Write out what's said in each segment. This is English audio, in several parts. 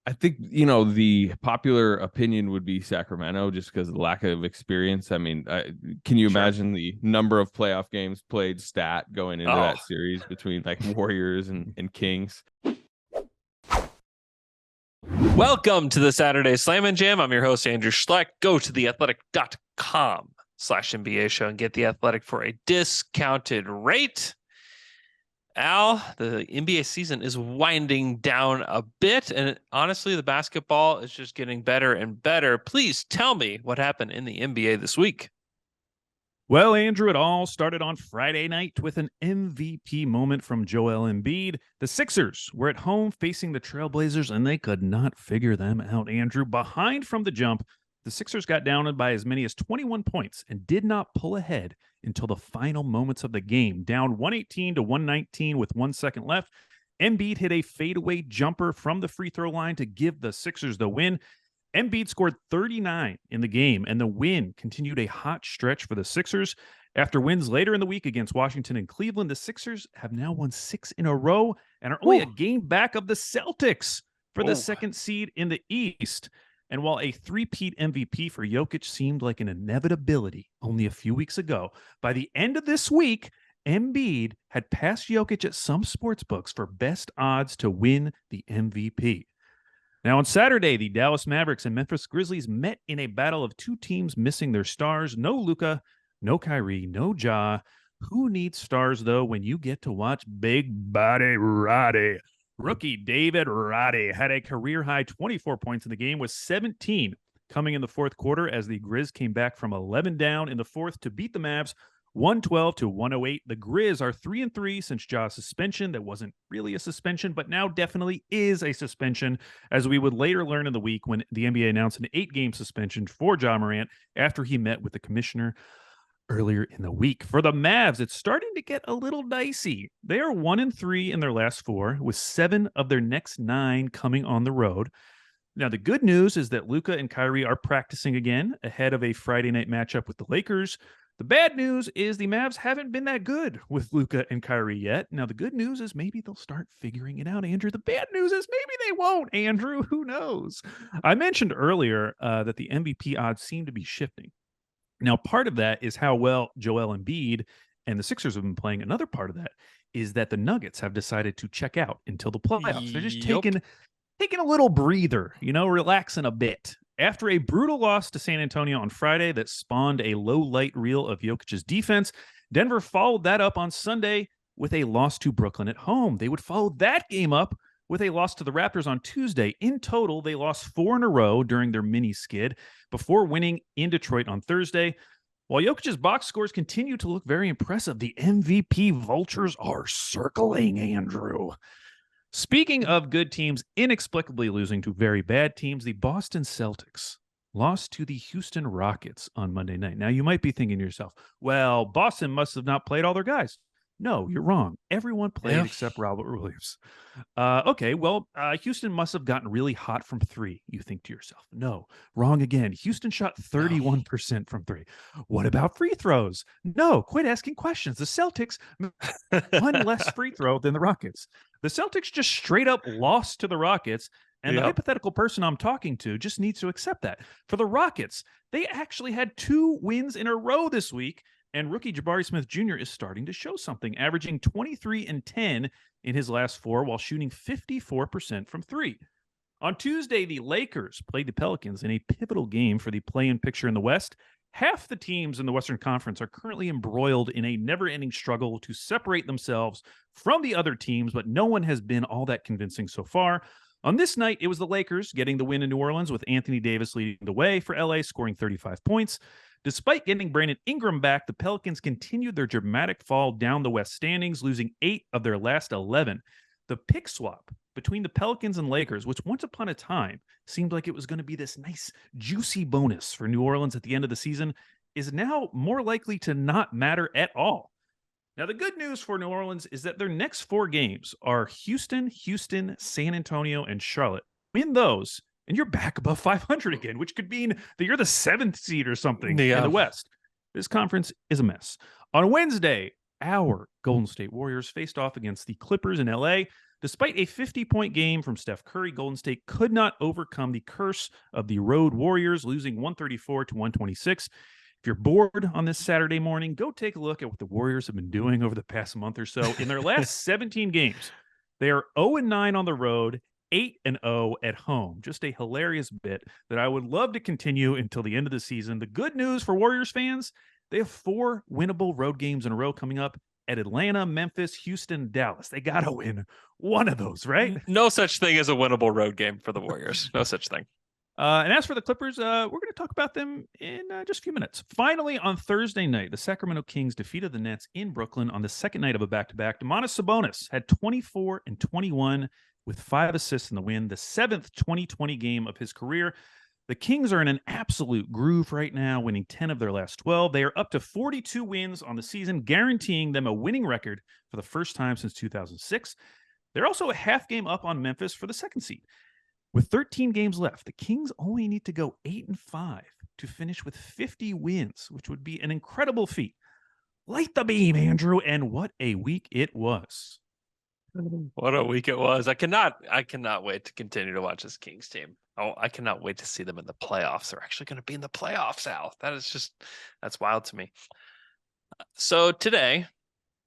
I think, the popular opinion would be Sacramento just because of the lack of experience. I mean, can you Sure. imagine the number of playoff games played stat going into Oh, that series between like Warriors and Kings? welcome to the Saturday Slam and Jam. I'm your host, Andrew Schleck. Go to theathletic.com/NBA show and get The Athletic for a discounted rate. Al, the NBA season is winding down a bit, and honestly, the basketball is just getting better and better. Please tell me what happened in the NBA this week. Well, Andrew, it all started on Friday night with an MVP moment from Joel Embiid. The Sixers were at home facing the Trailblazers, and they could not figure them out, Andrew. Behind from the jump, the Sixers got down by as many as 21 points and did not pull ahead until the final moments of the game. Down 118 to 119 with 1 second left, Embiid hit a fadeaway jumper from the free throw line to give the Sixers the win. Embiid scored 39 in the game, and the win continued a hot stretch for the Sixers. After wins later in the week against Washington and Cleveland, the Sixers have now won 6 in a row and are only a game back of the Celtics for the second seed in the East. And while a three-peat MVP for Jokic seemed like an inevitability only a few weeks ago, by the end of this week, Embiid had passed Jokic at some sports books for best odds to win the MVP. Now, on Saturday, the Dallas Mavericks and Memphis Grizzlies met in a battle of two teams missing their stars. No Luka, no Kyrie, no Ja. Who needs stars, though, when you get to watch Big Body Roddy? Rookie David Roddy had a career-high 24 points in the game with 17 coming in the fourth quarter as the Grizz came back from 11 down in the fourth to beat the Mavs 112 to 108. The Grizz are 3-3 since Ja's suspension. That wasn't really a suspension, but now definitely is a suspension, as we would later learn in the week when the NBA announced an 8-game suspension for Ja Morant after he met with the commissioner earlier in the week. For the Mavs, it's starting to get a little dicey. They are 1-3 in their last 4, with 7 of their next 9 coming on the road. Now, the good news is that Luka and Kyrie are practicing again ahead of a Friday night matchup with the Lakers. The bad news is the Mavs haven't been that good with Luka and Kyrie yet. Now, the good news is maybe they'll start figuring it out, Andrew. The bad news is maybe they won't, Andrew. Who knows? I mentioned earlier that the MVP odds seem to be shifting. Now, part of that is how well Joel Embiid and the Sixers have been playing. Another part of that is that the Nuggets have decided to check out until the playoffs. They're just taking a little breather, relaxing a bit. After a brutal loss to San Antonio on Friday that spawned a low-light reel of Jokic's defense, Denver followed that up on Sunday with a loss to Brooklyn at home. They would follow that game up with a loss to the Raptors on Tuesday. In total, they lost 4 in a row during their mini skid before winning in Detroit on Thursday. While Jokic's box scores continue to look very impressive, the MVP vultures are circling, Andrew. Speaking of good teams inexplicably losing to very bad teams, the Boston Celtics lost to the Houston Rockets on Monday night. Now, you might be thinking to yourself, well, Boston must have not played all their guys. No, you're wrong. Everyone played except Robert Williams. Houston must have gotten really hot from 3, you think to yourself. No, wrong again. Houston shot 31% from 3. What about free throws? No, quit asking questions. The Celtics one less free throw than the Rockets. The Celtics just straight up lost to the Rockets, and the hypothetical person I'm talking to just needs to accept that. For the Rockets, they actually had 2 wins in a row this week, and rookie Jabari Smith Jr. is starting to show something, averaging 23 and 10 in his last 4 while shooting 54% from 3. On Tuesday, the Lakers played the Pelicans in a pivotal game for the play-in picture in the West. Half the teams in the Western Conference are currently embroiled in a never-ending struggle to separate themselves from the other teams, but no one has been all that convincing so far. On this night, it was the Lakers getting the win in New Orleans with Anthony Davis leading the way for LA, scoring 35 points. Despite getting Brandon Ingram back, the Pelicans continued their dramatic fall down the West standings, losing 8 of their last 11. The pick swap between the Pelicans and Lakers, which once upon a time seemed like it was going to be this nice, juicy bonus for New Orleans at the end of the season, is now more likely to not matter at all. Now, the good news for New Orleans is that their next 4 games are Houston, San Antonio, and Charlotte. Win those, and you're back above 500 again, which could mean that you're the 7th seed or something in the West. This conference is a mess. On Wednesday, our Golden State Warriors faced off against the Clippers in LA. Despite a 50-point game from Steph Curry, Golden State could not overcome the curse of the road Warriors, losing 134 to 126. If you're bored on this Saturday morning, go take a look at what the Warriors have been doing over the past month or so. In their last 17 games, they are 0-9 on the road, 8-0 at home. Just a hilarious bit that I would love to continue until the end of the season. The good news for Warriors fans, they have 4 winnable road games in a row coming up at Atlanta, Memphis, Houston, Dallas. They got to win one of those, right? No such thing as a winnable road game for the Warriors. No such thing. And as for the Clippers, we're going to talk about them in just a few minutes. Finally, on Thursday night, the Sacramento Kings defeated the Nets in Brooklyn on the second night of a back-to-back. Domantas Sabonis had 24 and 21 with 5 assists in the win, the 7th 2020 game of his career. The Kings are in an absolute groove right now, winning 10 of their last 12. They are up to 42 wins on the season, guaranteeing them a winning record for the first time since 2006. They're also a half game up on Memphis for the second seed. With 13 games left, the Kings only need to go 8-5 to finish with 50 wins, which would be an incredible feat. Light the beam, Andrew, and what a week it was. What a week it was. I cannot wait to continue to watch this Kings team. Oh, I cannot wait to see them in the playoffs. They're actually going to be in the playoffs, Al. That's wild to me. So today,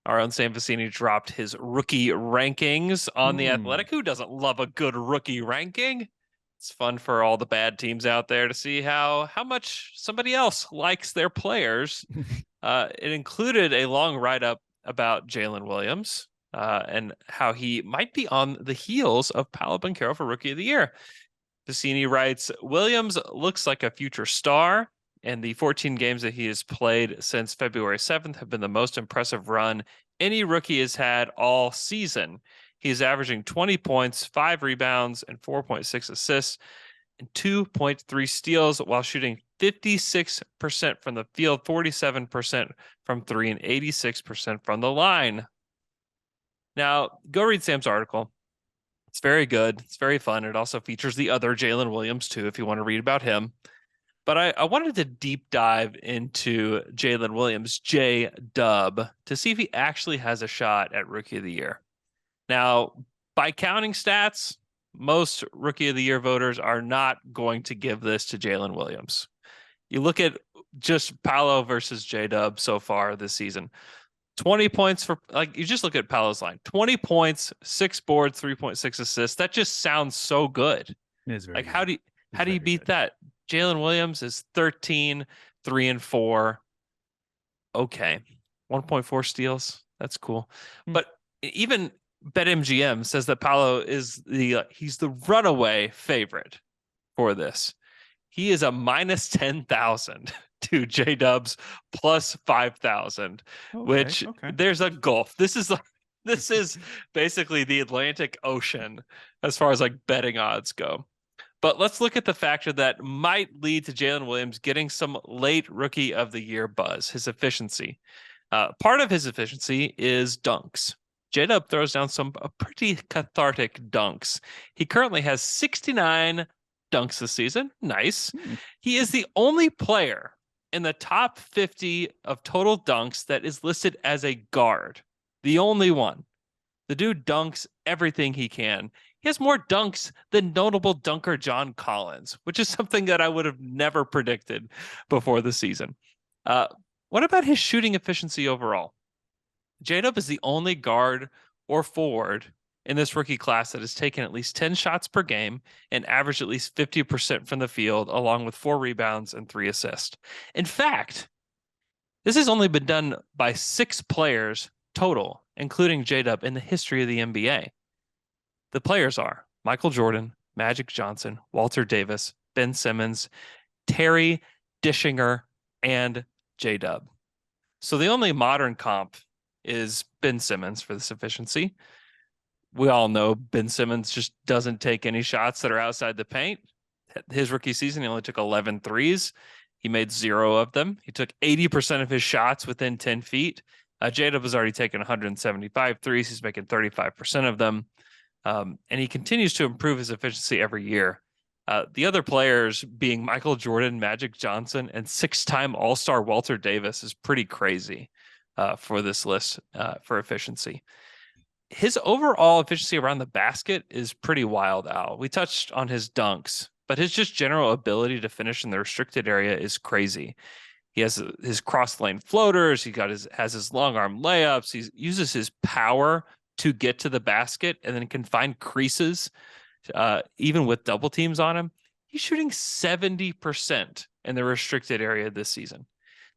our own Sam Vecini dropped his rookie rankings on The Athletic. Who doesn't love a good rookie ranking? It's fun for all the bad teams out there to see how much somebody else likes their players. It included a long write-up about Jalen Williams and how he might be on the heels of Paolo Banchero for Rookie of the Year. Vecini writes, Williams looks like a future star, and the 14 games that he has played since February 7th have been the most impressive run any rookie has had all season. He's averaging 20 points, 5 rebounds, and 4.6 assists, and 2.3 steals while shooting 56% from the field, 47% from 3, and 86% from the line. Now, go read Sam's article. It's very good. It's very fun. It also features the other Jalen Williams, too, if you want to read about him. But I wanted to deep dive into Jalen Williams, J-Dub, to see if he actually has a shot at Rookie of the Year. Now, by counting stats, most Rookie of the Year voters are not going to give this to Jalen Williams. You look at just Paolo versus J-Dub so far this season. 20 points for, you just look at Paolo's line. 20 points, 6 boards, 3.6 assists. That just sounds so good. It is very good. How do you beat that? Jalen Williams is 13, 3 and 4. Okay. 1.4 steals. That's cool. But even BetMGM says that Paolo is he's the runaway favorite for this. He is a minus 10,000 to J-Dub's plus 5,000, which there's a gulf. This is basically the Atlantic Ocean as far as betting odds go. But let's look at the factor that might lead to Jalen Williams getting some late Rookie of the Year buzz, his efficiency. Part of his efficiency is dunks. J-Dub throws down some pretty cathartic dunks. He currently has 69 dunks this season. Nice. He is the only player in the top 50 of total dunks that is listed as a guard. The only one. The dude dunks everything he can. He has more dunks than notable dunker John Collins, which is something that I would have never predicted before the season. What about his shooting efficiency overall? J-Dub is the only guard or forward in this rookie class that has taken at least 10 shots per game and averaged at least 50% from the field, along with 4 rebounds and 3 assists. In fact, this has only been done by 6 players total, including J-Dub, in the history of the NBA. The players are Michael Jordan, Magic Johnson, Walter Davis, Ben Simmons, Terry Dischinger, and J-Dub. So the only modern comp is Ben Simmons for this efficiency. We all know Ben Simmons just doesn't take any shots that are outside the paint. His rookie season, he only took 11 threes. He made 0 of them. He took 80% of his shots within 10 feet. J-Dub has already taken 175 threes. He's making 35% of them. And he continues to improve his efficiency every year. The other players being Michael Jordan, Magic Johnson, and 6-time All-Star Walter Davis is pretty crazy for this list for efficiency. his overall efficiency around the basket is pretty wild, Al. We touched on his dunks, but his just general ability to finish in the restricted area is crazy. He has his cross lane floaters. Has his long arm layups. He uses his power to get to the basket and then can find creases, even with double teams on him. He's shooting 70% in the restricted area this season.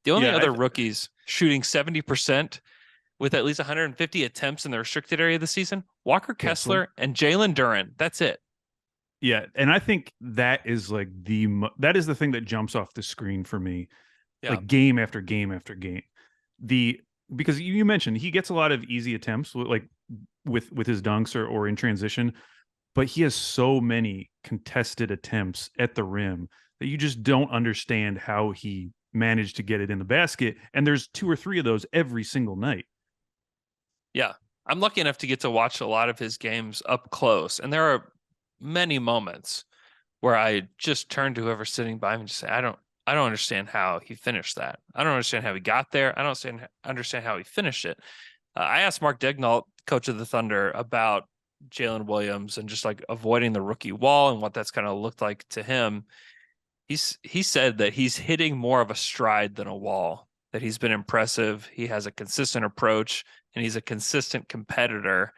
The only other rookies shooting 70% with at least 150 attempts in the restricted area this season, Walker Kessler and Jalen Duren. That's it. Yeah, and I think that is like that is the thing that jumps off the screen for me, like game after game after game. Because you mentioned he gets a lot of easy attempts, like with his dunks or in transition, but he has so many contested attempts at the rim that you just don't understand how he managed to get it in the basket. And there's 2 or 3 of those every single night. Yeah, I'm lucky enough to get to watch a lot of his games up close, and there are many moments where I just turn to whoever's sitting by him and just say, I don't understand how he finished that. I don't understand how he got there. I don't understand how he finished it. I asked Mark Daigneault, coach of the Thunder, about Jalen Williams and just like avoiding the rookie wall and what that's kind of looked like to him. He said that he's hitting more of a stride than a wall, that he's been impressive. He has a consistent approach and he's a consistent competitor.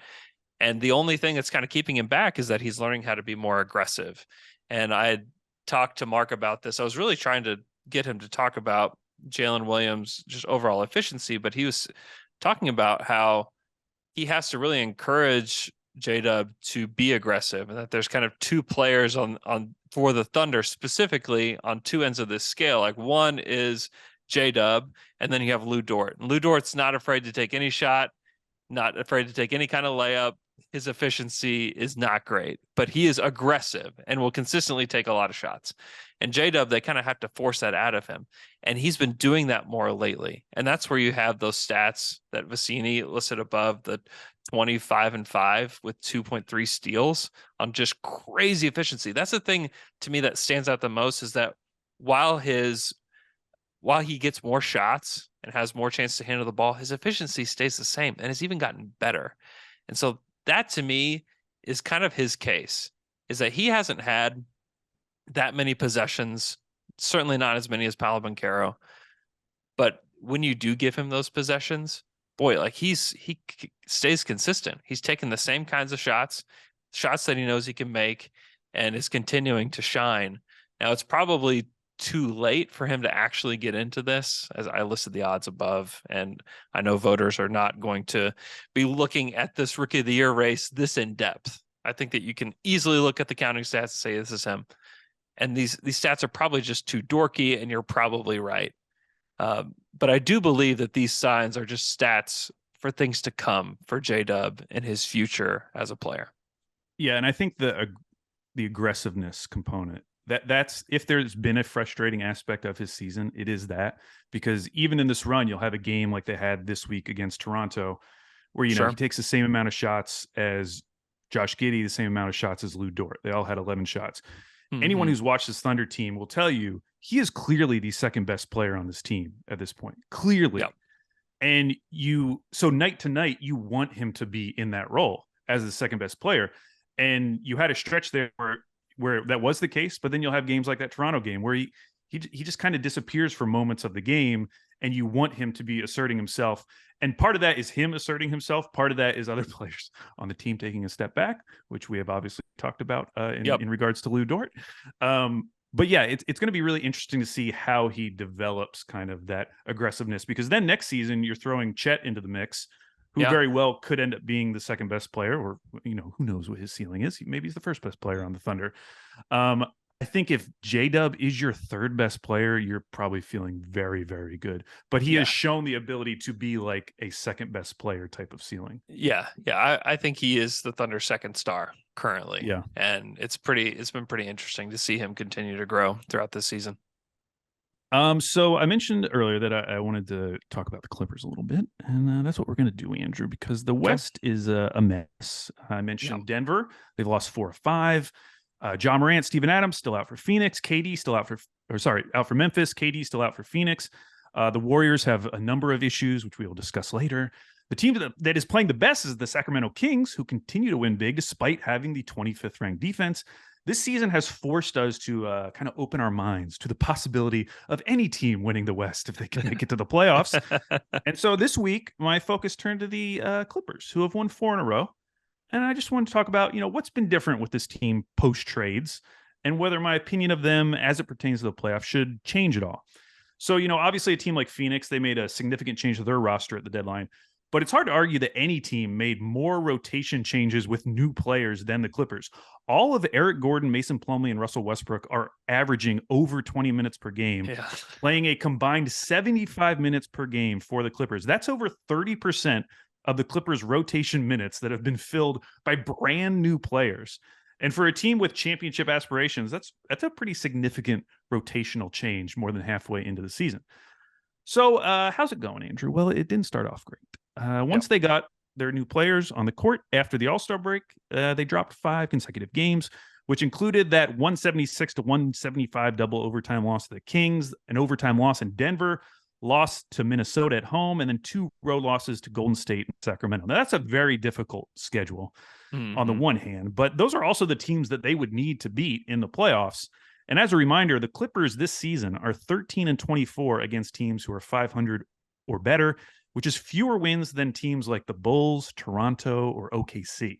And the only thing that's kind of keeping him back is that he's learning how to be more aggressive. And I had talked to Mark about this. I was really trying to get him to talk about Jalen Williams' just overall efficiency, but he was talking about how he has to really encourage J-Dub to be aggressive, and that there's kind of 2 players on for the Thunder specifically on 2 ends of this scale. Like one is J-Dub, and then you have Lou Dort. And Lou Dort's not afraid to take any shot, not afraid to take any kind of layup. His efficiency is not great, but he is aggressive and will consistently take a lot of shots. And J-Dub, they kind of have to force that out of him. And he's been doing that more lately. And that's where you have those stats that Vicini listed above, the 25-5 with 2.3 steals on just crazy efficiency. That's the thing to me that stands out the most, is that while he gets more shots and has more chance to handle the ball, his efficiency stays the same and has even gotten better. And so that to me is kind of his case, is that he hasn't had that many possessions, certainly not as many as Paolo Banchero. But when you do give him those possessions, boy, like he stays consistent. He's taking the same kinds of shots that he knows he can make, and is continuing to shine. Now it's probably too late for him to actually get into this, as I listed the odds above, and I know voters are not going to be looking at this Rookie of the Year race this in depth. I think that you can easily look at the counting stats and say this is him, and these stats are probably just too dorky, and you're probably right. But I do believe that these signs are just stats for things to come for J-Dub and his future as a player. Yeah, and I think the aggressiveness component, that's if there's been a frustrating aspect of his season, it is that, because even in this run, you'll have a game like they had this week against Toronto where, you know, he takes the same amount of shots as Josh Giddey, the same amount of shots as Lou Dort. They all had 11 shots. Anyone who's watched this Thunder team will tell you he is clearly the second best player on this team at this point. Clearly. Yep. And so night to night, you want him to be in that role as the second best player. And you had a stretch there where that was the case, but then you'll have games like that Toronto game where he just kind of disappears for moments of the game, and you want him to be asserting himself. And part of that is him asserting himself. Part of that is other players on the team taking a step back, which we have obviously talked about in regards to Lou Dort. But yeah, it's going to be really interesting to see how he develops kind of that aggressiveness, because then next season you're throwing Chet into the mix, who very well could end up being the second best player, or, you know, who knows what his ceiling is. Maybe he's the first best player on the Thunder. I think if J-Dub is your third best player, you're probably feeling very, very good. But he has shown the ability to be like a second best player type of ceiling. Yeah. I think he is the Thunder's second star currently. Yeah. And it's been pretty interesting to see him continue to grow throughout this season. So I mentioned earlier that I wanted to talk about the Clippers a little bit, and that's what we're going to do, Andrew, because the West is a mess. I mentioned Denver. They've lost 4 of 5. John Morant, Steven Adams still out for Phoenix. KD still out for Memphis. KD still out for Phoenix. The Warriors have a number of issues, which we will discuss later. The team that is playing the best is the Sacramento Kings, who continue to win big despite having the 25th ranked defense. This season has forced us to kind of open our minds to the possibility of any team winning the West if they can make it to the playoffs. And so this week, my focus turned to the Clippers, who have won 4 in a row. And I just wanted to talk about, what's been different with this team post trades and whether my opinion of them as it pertains to the playoffs should change at all. So, obviously a team like Phoenix, they made a significant change to their roster at the deadline. But it's hard to argue that any team made more rotation changes with new players than the Clippers. All of Eric Gordon, Mason Plumlee, and Russell Westbrook are averaging over 20 minutes per game, playing a combined 75 minutes per game for the Clippers. That's over 30% of the Clippers' rotation minutes that have been filled by brand new players. And for a team with championship aspirations, that's a pretty significant rotational change more than halfway into the season. So how's it going, Andrew? Well, it didn't start off great. Once they got their new players on the court after the All-Star break, they dropped 5 consecutive games, which included that 176-175 double overtime loss to the Kings, an overtime loss in Denver, loss to Minnesota at home, and then 2 road losses to Golden State and Sacramento. Now, that's a very difficult schedule on the one hand, but those are also the teams that they would need to beat in the playoffs. And as a reminder, the Clippers this season are 13-24 against teams who are 500 or better, which is fewer wins than teams like the Bulls, Toronto, or OKC.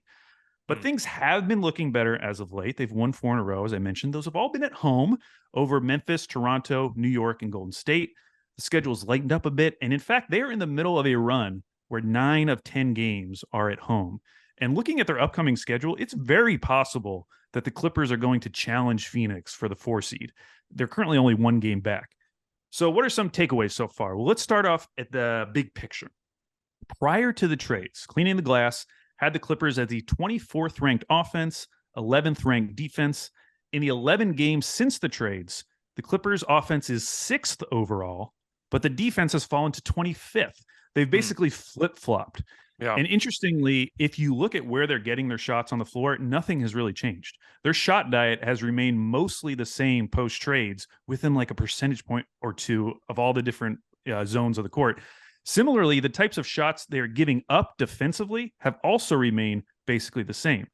But things have been looking better as of late. They've won 4 in a row, as I mentioned. Those have all been at home over Memphis, Toronto, New York, and Golden State. The schedule's lightened up a bit. And in fact, they are in the middle of a run where 9 of 10 games are at home. And looking at their upcoming schedule, it's very possible that the Clippers are going to challenge Phoenix for the 4 seed. They're currently only 1 game back. So what are some takeaways so far? Well, let's start off at the big picture. Prior to the trades, Cleaning the Glass had the Clippers as the 24th ranked offense, 11th ranked defense. In the 11 games since the trades, the Clippers offense is 6th overall, but the defense has fallen to 25th. They've basically flip-flopped. Yeah. And interestingly, if you look at where they're getting their shots on the floor, nothing has really changed. Their shot diet has remained mostly the same post trades, within like a percentage point or 2 of all the different zones of the court. Similarly, the types of shots they're giving up defensively have also remained basically the same.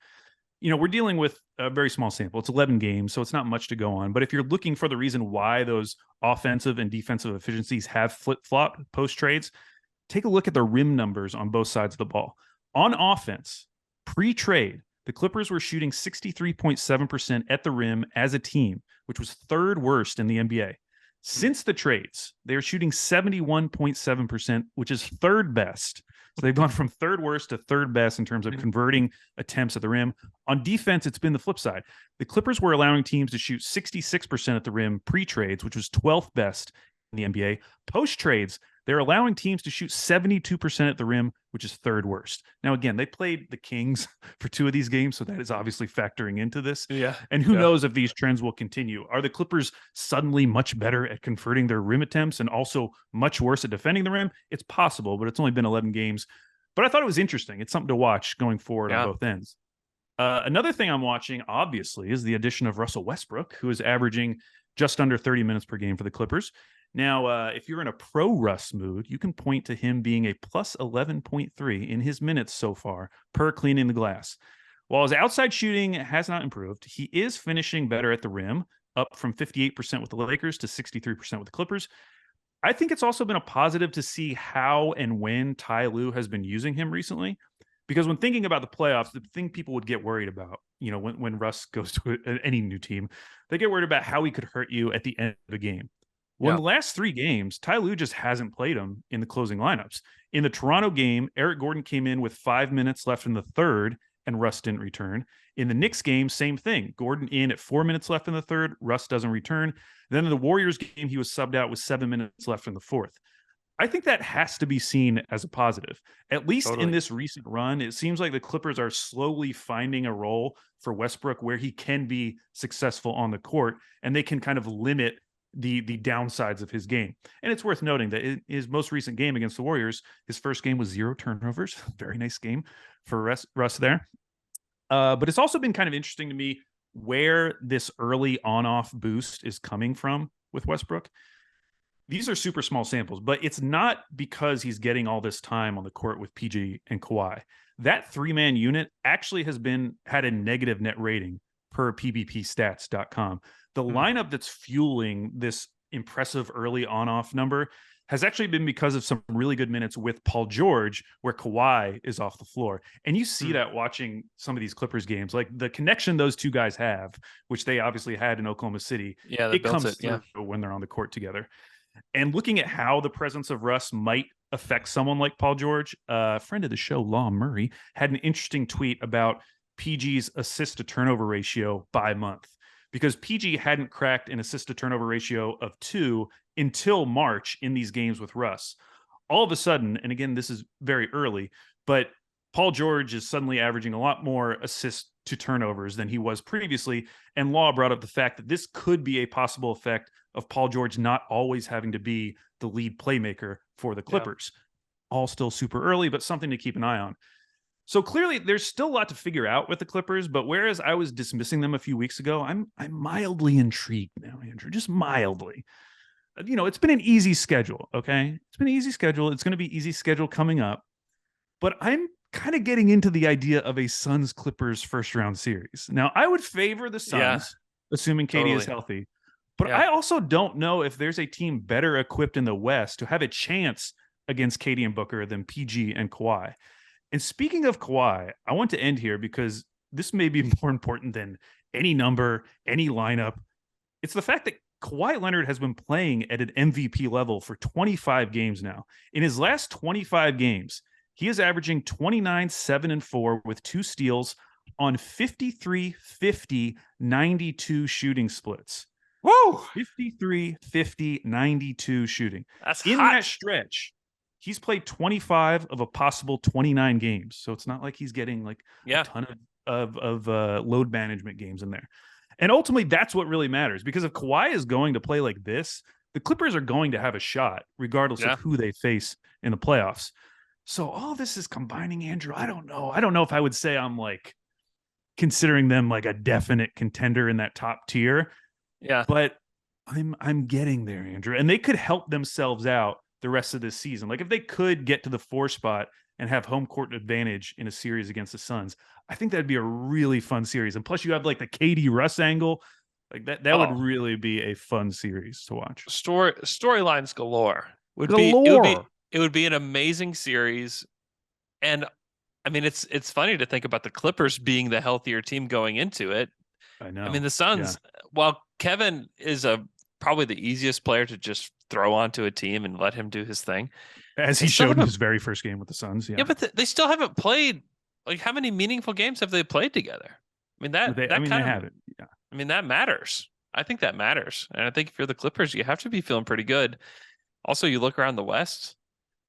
We're dealing with a very small sample. It's 11 games, so it's not much to go on. But if you're looking for the reason why those offensive and defensive efficiencies have flip-flopped post trades, take a look at the rim numbers on both sides of the ball. On offense, pre-trade, the Clippers were shooting 63.7% at the rim as a team, which was 3rd worst in the NBA. Since the trades, they're shooting 71.7%, which is 3rd best. So they've gone from 3rd worst to 3rd best in terms of converting attempts at the rim. On defense, it's been the flip side. The Clippers were allowing teams to shoot 66% at the rim pre-trades, which was 12th best in the NBA. Post-trades, they're allowing teams to shoot 72% at the rim, which is 3rd worst. Now, again, they played the Kings for 2 of these games, so that is obviously factoring into this. Yeah. And who knows if these trends will continue. Are the Clippers suddenly much better at converting their rim attempts and also much worse at defending the rim? It's possible, but it's only been 11 games. But I thought it was interesting. It's something to watch going forward on both ends. Another thing I'm watching, obviously, is the addition of Russell Westbrook, who is averaging just under 30 minutes per game for the Clippers. Now, if you're in a pro-Russ mood, you can point to him being a plus 11.3 in his minutes so far per Cleaning the Glass. While his outside shooting has not improved, he is finishing better at the rim, up from 58% with the Lakers to 63% with the Clippers. I think it's also been a positive to see how and when Ty Lue has been using him recently, because when thinking about the playoffs, the thing people would get worried about, when Russ goes to any new team, they get worried about how he could hurt you at the end of a game. Well, in the last 3 games, Ty Lue just hasn't played him in the closing lineups. In the Toronto game, Eric Gordon came in with 5 minutes left in the 3rd, and Russ didn't return. In the Knicks game, same thing. Gordon in at 4 minutes left in the 3rd, Russ doesn't return. Then in the Warriors game, he was subbed out with 7 minutes left in the 4th. I think that has to be seen as a positive. At least in this recent run, it seems like the Clippers are slowly finding a role for Westbrook where he can be successful on the court, and they can kind of limit the downsides of his game. And it's worth noting that in his most recent game against the Warriors, his first game was 0 turnovers. Very nice game for Russ there. But it's also been kind of interesting to me where this early on-off boost is coming from with Westbrook. these are super small samples, but it's not because he's getting all this time on the court with PG and Kawhi. That 3-man unit actually has had a negative net rating per PBPstats.com. The lineup that's fueling this impressive early on-off number has actually been because of some really good minutes with Paul George, where Kawhi is off the floor. And you see that watching some of these Clippers games, like the connection those two guys have, which they obviously had in Oklahoma City. Yeah, it comes through when they're on the court together. And looking at how the presence of Russ might affect someone like Paul George, a friend of the show, Law Murray, had an interesting tweet about PG's assist to turnover ratio by month, because PG hadn't cracked an assist to turnover ratio of 2 until March in these games with Russ. All of a sudden, and again, this is very early, but Paul George is suddenly averaging a lot more assists to turnovers than he was previously. And Law brought up the fact that this could be a possible effect of Paul George not always having to be the lead playmaker for the Clippers. All still super early, but something to keep an eye on. So clearly there's still a lot to figure out with the Clippers, but whereas I was dismissing them a few weeks ago, I'm mildly intrigued now, Andrew, just mildly. You know, it's been an easy schedule, okay? It's been an easy schedule. It's going to be easy schedule coming up. But I'm kind of getting into the idea of a Suns-Clippers first-round series. Now, I would favor the Suns, assuming KD is healthy. But I also don't know if there's a team better equipped in the West to have a chance against KD and Booker than PG and Kawhi. And speaking of Kawhi, I want to end here because this may be more important than any number, any lineup. It's the fact that Kawhi Leonard has been playing at an MVP level for 25 games now. In his last 25 games, he is averaging 29, 7, and 4 with 2 steals on 53, 50, 92 shooting splits. Whoa! 53, 50, 92 shooing. That's in hot. That stretch. He's played 25 of a possible 29 games. So it's not like he's getting like a ton of load management games in there. And ultimately, that's what really matters, because if Kawhi is going to play like this, the Clippers are going to have a shot regardless of who they face in the playoffs. So all this is combining, Andrew. I don't know. I don't know if I would say I'm like considering them like a definite contender in that top tier. Yeah. But I'm getting there, Andrew. And they could help themselves out the rest of this season. Like if they could get to the 4 spot and have home court advantage in a series against the Suns, I think that'd be a really fun series. And plus you have like the KD Russ angle. Like that would really be a fun series to watch. Storylines galore. It would be an amazing series. And I mean, it's funny to think about the Clippers being the healthier team going into it. I know. I mean, the Suns, while Kevin is probably the easiest player to just throw onto a team and let him do his thing, as he showed in his very first game with the Suns. Yeah, but they still haven't played. Like, how many meaningful games have they played together? I mean, they haven't. Yeah. I mean, that matters. I think that matters. And I think if you're the Clippers, you have to be feeling pretty good. Also, you look around the West.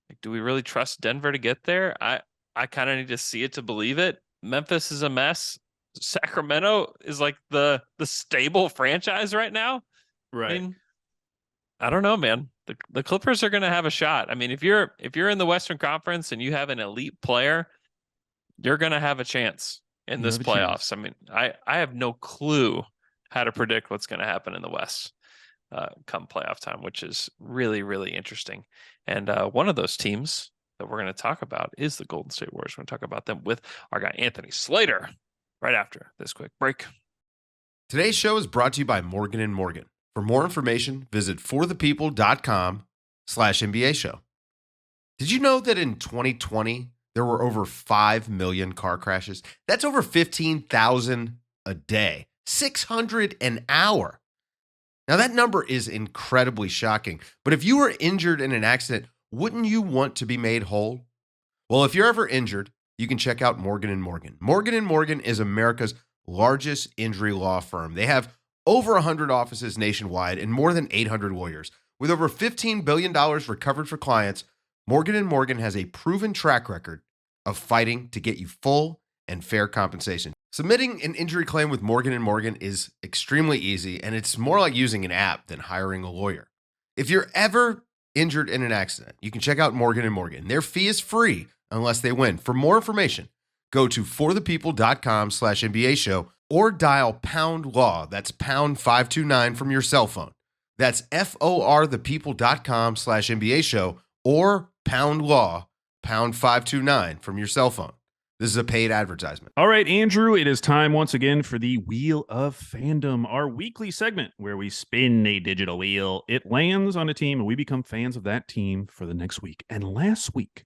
Like, do we really trust Denver to get there? I kind of need to see it to believe it. Memphis is a mess. Sacramento is like the stable franchise right now. Right. I mean, I don't know, man. The Clippers are going to have a shot. I mean, if you're in the Western Conference and you have an elite player, you're going to have a chance in this playoffs. I mean, I have no clue how to predict what's going to happen in the West come playoff time, which is really, really interesting. And one of those teams that we're going to talk about is the Golden State Warriors. We're going to talk about them with our guy, Anthony Slater, right after this quick break. Today's show is brought to you by Morgan & Morgan. For more information, visit forthepeople.com/NBA show. Did you know that in 2020, there were over 5 million car crashes? That's over 15,000 a day, 600 an hour. Now, that number is incredibly shocking, but if you were injured in an accident, wouldn't you want to be made whole? Well, if you're ever injured, you can check out Morgan & Morgan. Morgan & Morgan is America's largest injury law firm. They have over 100 offices nationwide and more than 800 lawyers. With over $15 billion recovered for clients, Morgan & Morgan has a proven track record of fighting to get you full and fair compensation. Submitting an injury claim with Morgan & Morgan is extremely easy, and it's more like using an app than hiring a lawyer. If you're ever injured in an accident, you can check out Morgan & Morgan. Their fee is free unless they win. For more information, go to forthepeople.com/NBA show or dial #law. That's #529 from your cell phone. That's forthepeople.com/NBA show or pound law, pound 529 from your cell phone. This is a paid advertisement. All right, Andrew, it is time once again for the Wheel of Fandom, our weekly segment where we spin a digital wheel. It lands on a team and we become fans of that team for the next week. And last week,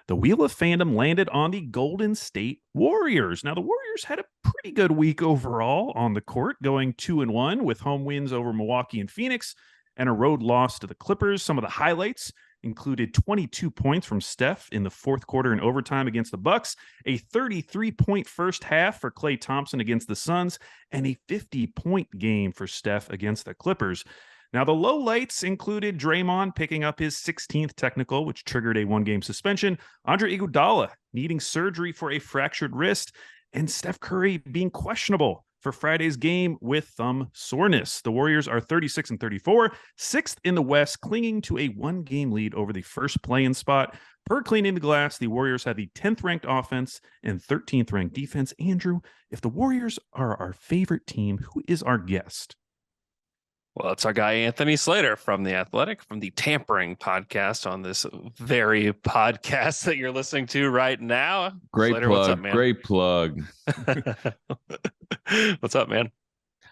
the Wheel of Fandom landed on the Golden State Warriors. Now, the Warriors had a pretty good week overall on the court, going 2-1 with home wins over Milwaukee and Phoenix and a road loss to the Clippers. Some of the highlights included 22 points from Steph in the fourth quarter in overtime against the Bucks, a 33-point first half for Klay Thompson against the Suns, and a 50-point game for Steph against the Clippers. Now, the lowlights included Draymond picking up his 16th technical, which triggered a one-game suspension, Andre Iguodala needing surgery for a fractured wrist, and Steph Curry being questionable for Friday's game with thumb soreness. The Warriors are 36-34, sixth in the West, clinging to a one-game lead over the first play-in spot. Per Cleaning the Glass, the Warriors have the 10th-ranked offense and 13th-ranked defense. Andrew, if the Warriors are our favorite team, who is our guest? Well, it's our guy, Anthony Slater from The Athletic, from the Tampering podcast on this very podcast that you're listening to right now. Great Slater, plug. what's up, man? Great plug. What's up, man?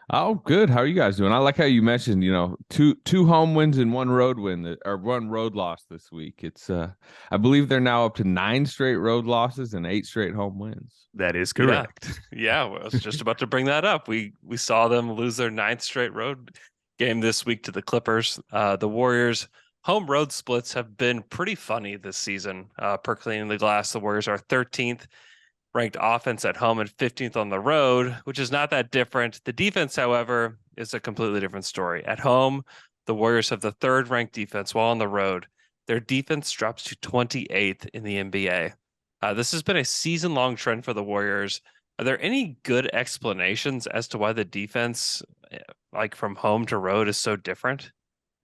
Oh, good. How are you guys doing? I like how you mentioned, two home wins and one road win or one road loss this week. It's I believe they're now up to 9 straight road losses and 8 straight home wins. That is correct. Yeah, well, I was just about to bring that up. We saw them lose their 9th straight road game this week to the Clippers. The Warriors' home road splits have been pretty funny this season. Per Cleaning the Glass, the Warriors are 13th ranked offense at home and 15th on the road, which is not that different. The defense, however, is a completely different story. At home, the Warriors have the 3rd ranked defense, while on the road, their defense drops to 28th in the NBA. This has been a season-long trend for the Warriors. Are there any good explanations as to why the defense, like from home to road, is so different?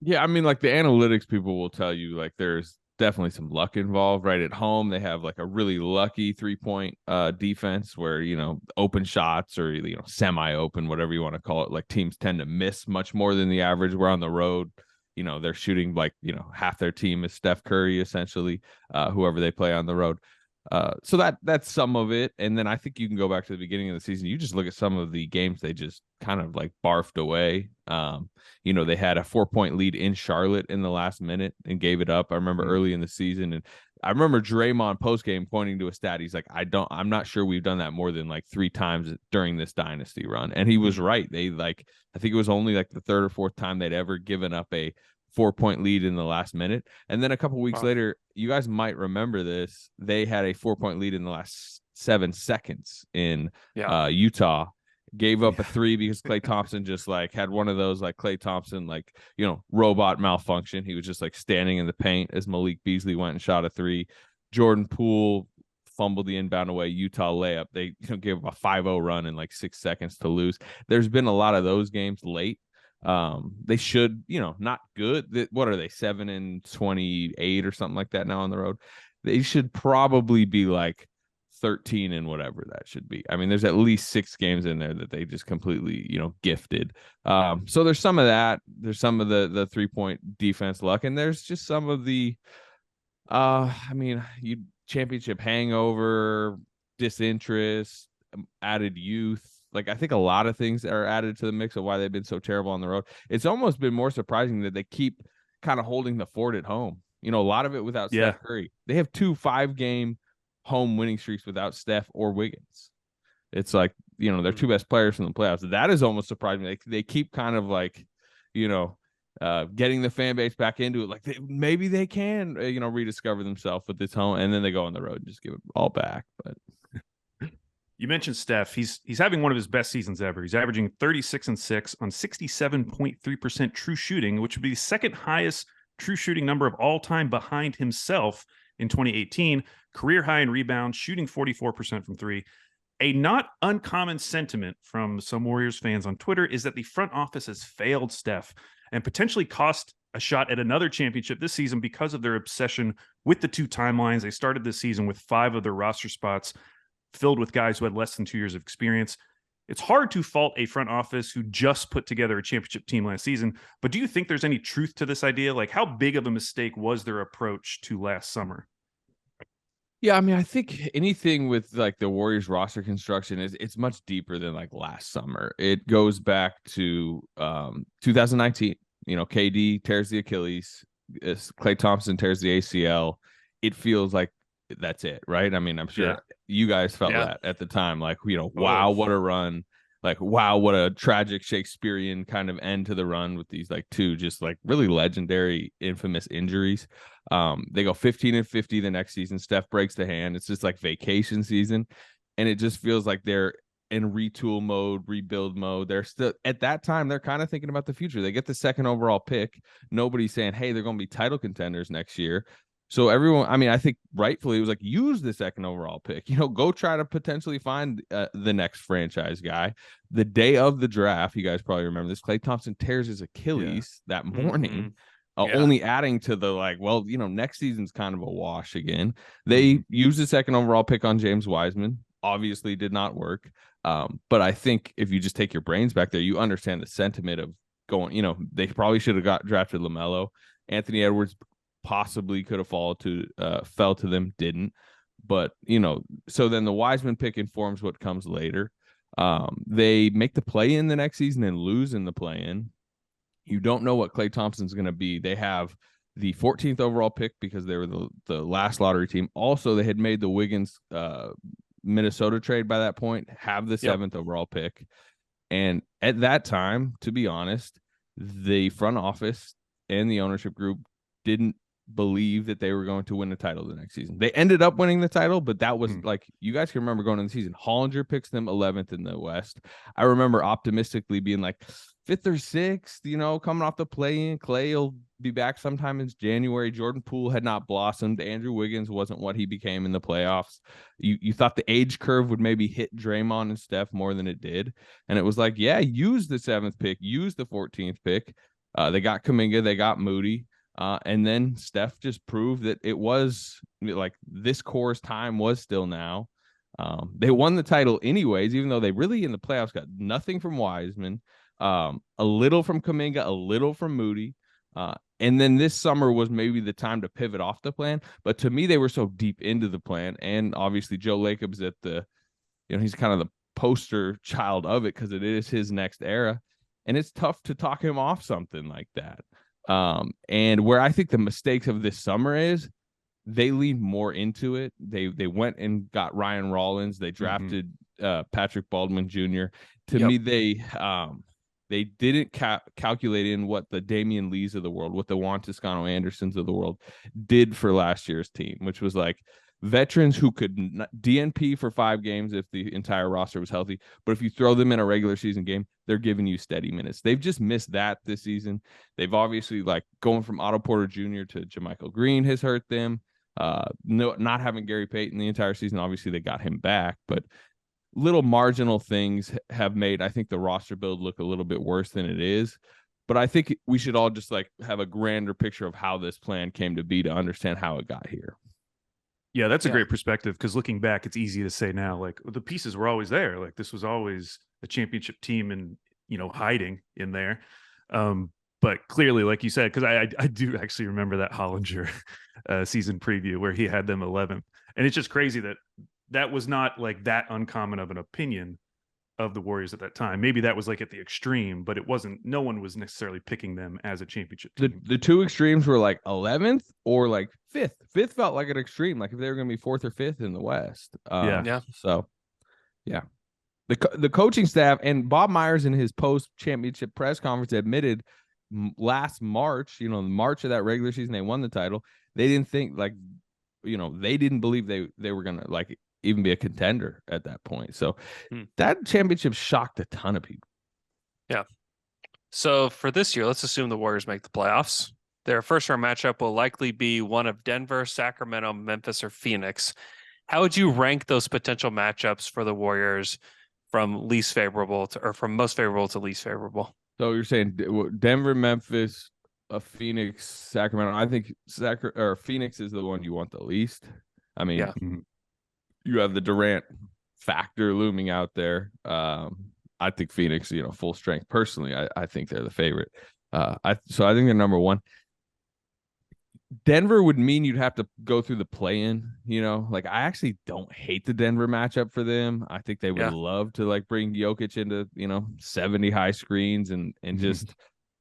Yeah, I mean, like the analytics people will tell you, like there's definitely some luck involved. Right at home, they have like a really lucky 3-point defense where open shots or semi-open, whatever you want to call it. Like teams tend to miss much more than the average. We're on the road. They're shooting like half their team is Steph Curry essentially, whoever they play on the road. So that's some of it. And then I think you can go back to the beginning of the season. You just look at some of the games they just kind of like barfed away. They had a 4-point lead in Charlotte in the last minute and gave it up. I remember early in the season, and I remember Draymond postgame pointing to a stat. He's like, I'm not sure we've done that more than like 3 times during this dynasty run. And he was right. I think it was only like the 3rd or 4th time they'd ever given up a 4-point lead in the last minute. And then a couple weeks later, you guys might remember this, they had a 4-point lead in the last 7 seconds in Utah. Gave up a 3 because Klay Thompson just like had one of those like Klay Thompson robot malfunction. He was just like standing in the paint as Malik Beasley went and shot a 3. Jordan Poole fumbled the inbound away, Utah layup. They gave up a 5-0 run in like 6 seconds to lose. There's been a lot of those games late. They should, not good. What are they, 7-28 or something like that now on the road? They should probably be like 13 and whatever that should be. I mean, there's at least 6 games in there that they just completely, gifted. So there's some of that. There's some of the 3-point defense luck, and there's just some of the, championship hangover, disinterest, added youth. Like, I think a lot of things are added to the mix of why they've been so terrible on the road. It's almost been more surprising that they keep kind of holding the fort at home. A lot of it without Steph Curry. They have 2 5-game home winning streaks without Steph or Wiggins. It's like, they're 2 best players from the playoffs. That is almost surprising. They keep kind of like, getting the fan base back into it. Like maybe they can, rediscover themselves with this home, and then they go on the road and just give it all back. But you mentioned Steph. He's having one of his best seasons ever. He's averaging 36-6 on 67.3% true shooting, which would be the 2nd highest true shooting number of all time behind himself in 2018. Career high in rebounds, shooting 44% from 3. A not uncommon sentiment from some Warriors fans on Twitter is that the front office has failed Steph and potentially cost a shot at another championship this season because of their obsession with the 2 timelines. They started this season with 5 of their roster spots filled with guys who had less than 2 years of experience. it's hard to fault a front office who just put together a championship team last season. But do you think there's any truth to this idea? Like, how big of a mistake was their approach to last summer? Yeah, I mean, I think anything with like the Warriors roster construction it's much deeper than like last summer. It goes back to 2019. KD tears the Achilles, Klay Thompson tears the ACL. It feels like that's it, right? I mean, I'm sure you guys felt that at the time. Like, wow, what a run. Like, wow, what a tragic Shakespearean kind of end to the run with these like two just like really legendary, infamous injuries. They go 15-50 the next season. Steph breaks the hand. It's just like vacation season. And it just feels like they're in retool mode, rebuild mode. They're still at that time, they're kind of thinking about the future. They get the second overall pick. Nobody's saying, hey, they're going to be title contenders next year. So everyone, I mean, I think rightfully it was like, use the second overall pick, go try to potentially find the next franchise guy. The day of the draft, you guys probably remember this, Klay Thompson tears his Achilles that morning, only adding to the like, well, next season's kind of a wash again. They used the second overall pick on James Wiseman, obviously did not work. But I think if you just take your brains back there, you understand the sentiment of going, they probably should have drafted LaMelo. Anthony Edwards possibly could have fell to them, didn't. But so then the Wiseman pick informs what comes later. They make the play-in the next season and lose in the play-in. You don't know what Klay Thompson's going to be. They have the 14th overall pick because they were the last lottery team. Also, they had made the Wiggins Minnesota trade by that point, have the 7th overall pick. And at that time, to be honest, the front office and the ownership group didn't believe that they were going to win the title the next season. They ended up winning the title, but that was like, you guys can remember going into the season, Hollinger picks them 11th in the West. I remember optimistically being like 5th or 6th, coming off the play-in. Klay will be back sometime in January. Jordan Poole had not blossomed. Andrew Wiggins wasn't what he became in the playoffs. You thought the age curve would maybe hit Draymond and Steph more than it did. And it was like, use the 7th pick, use the 14th pick. They got Kuminga, they got Moody. And then Steph just proved that it was like this core's time was still now. They won the title anyways, even though they really in the playoffs got nothing from Wiseman, a little from Kuminga, a little from Moody. And then this summer was maybe the time to pivot off the plan. But to me, they were so deep into the plan. And obviously Joe Lacob's at he's kind of the poster child of it because it is his next era. And it's tough to talk him off something like that. And where I think the mistakes of this summer is they leaned more into it. They went and got Ryan Rollins. They drafted Patrick Baldwin Jr. To me, they didn't calculate in what the Damian Lees of the world, what the Juan Toscano Andersons of the world did for last year's team, which was like veterans who could DNP for 5 games if the entire roster was healthy. But if you throw them in a regular season game, they're giving you steady minutes. They've just missed that this season. They've obviously like going from Otto Porter Jr. to JaMychal Green has hurt them. Not having Gary Payton the entire season. Obviously they got him back, but little marginal things have made, I think, the roster build look a little bit worse than it is. But I think we should all just like have a grander picture of how this plan came to be to understand how it got here. Yeah, that's a great perspective because looking back, it's easy to say now, like the pieces were always there. Like this was always a championship team and, hiding in there. But clearly, like you said, because I do actually remember that Hollinger season preview where he had them 11th. And it's just crazy that was not like that uncommon of an opinion of the Warriors at that time. Maybe that was like at the extreme, but it wasn't, no one was necessarily picking them as a championship team. The two extremes were like 11th or like 5th. 5th felt like an extreme, like if they were going to be 4th or 5th in the West. So, yeah. The coaching staff and Bob Myers in his post-championship press conference admitted last March, March of that regular season, they won the title. They didn't think like, they didn't believe they were going to like even be a contender at that point. So that championship shocked a ton of people. Yeah. So for this year, let's assume the Warriors make the playoffs. Their first round matchup will likely be one of Denver, Sacramento, Memphis, or Phoenix. How would you rank those potential matchups for the Warriors from least favorable to, or from most favorable to least favorable? So you're saying Denver, Memphis, Phoenix, Sacramento. I think Phoenix is the one you want the least. I mean, you have the Durant factor looming out there. I think Phoenix, full strength. Personally, I think they're the favorite. So I think they're number one. Denver would mean you'd have to go through the play-in, like I actually don't hate the Denver matchup for them. I think they would love to like bring Jokic into, 70 high screens and just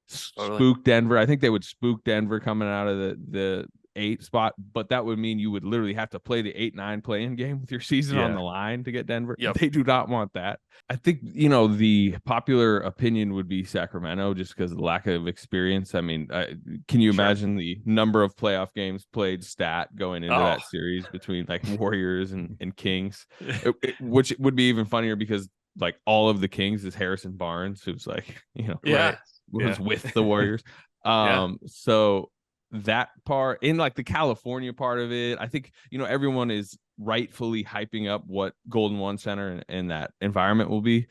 spook Denver. I think they would spook Denver coming out of the 8 spot, but that would mean you would literally have to play the 8-9 play-in game with your season on the line to get Denver. Yep. They do not want that. I think, the popular opinion would be Sacramento just because of the lack of experience. I mean, can you imagine the number of playoff games played stat going into that series between like Warriors and Kings, which would be even funnier because like all of the Kings is Harrison Barnes, who's like, was with the Warriors. So that part in like the California part of it, I think, everyone is rightfully hyping up what Golden One Center and that environment will be.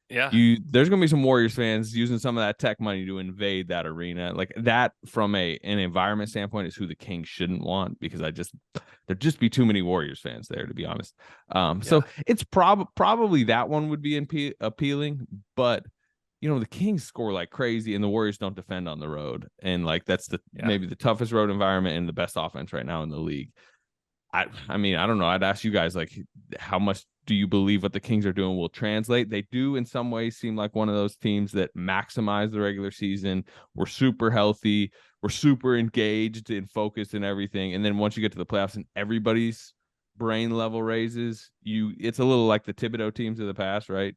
Yeah. There's going to be some Warriors fans using some of that tech money to invade that arena. Like that from an environment standpoint is who the Kings shouldn't want, because there'd just be too many Warriors fans there, to be honest. So it's probably that one would be appealing, but the Kings score like crazy and the Warriors don't defend on the road. And like, that's maybe the toughest road environment and the best offense right now in the league. I mean, I don't know. I'd ask you guys, like, how much do you believe what the Kings are doing will translate? They do in some ways seem like one of those teams that maximize the regular season. We're super healthy. We're super engaged and focused and everything. And then once you get to the playoffs and everybody's brain level raises, it's a little like the Thibodeau teams of the past, right?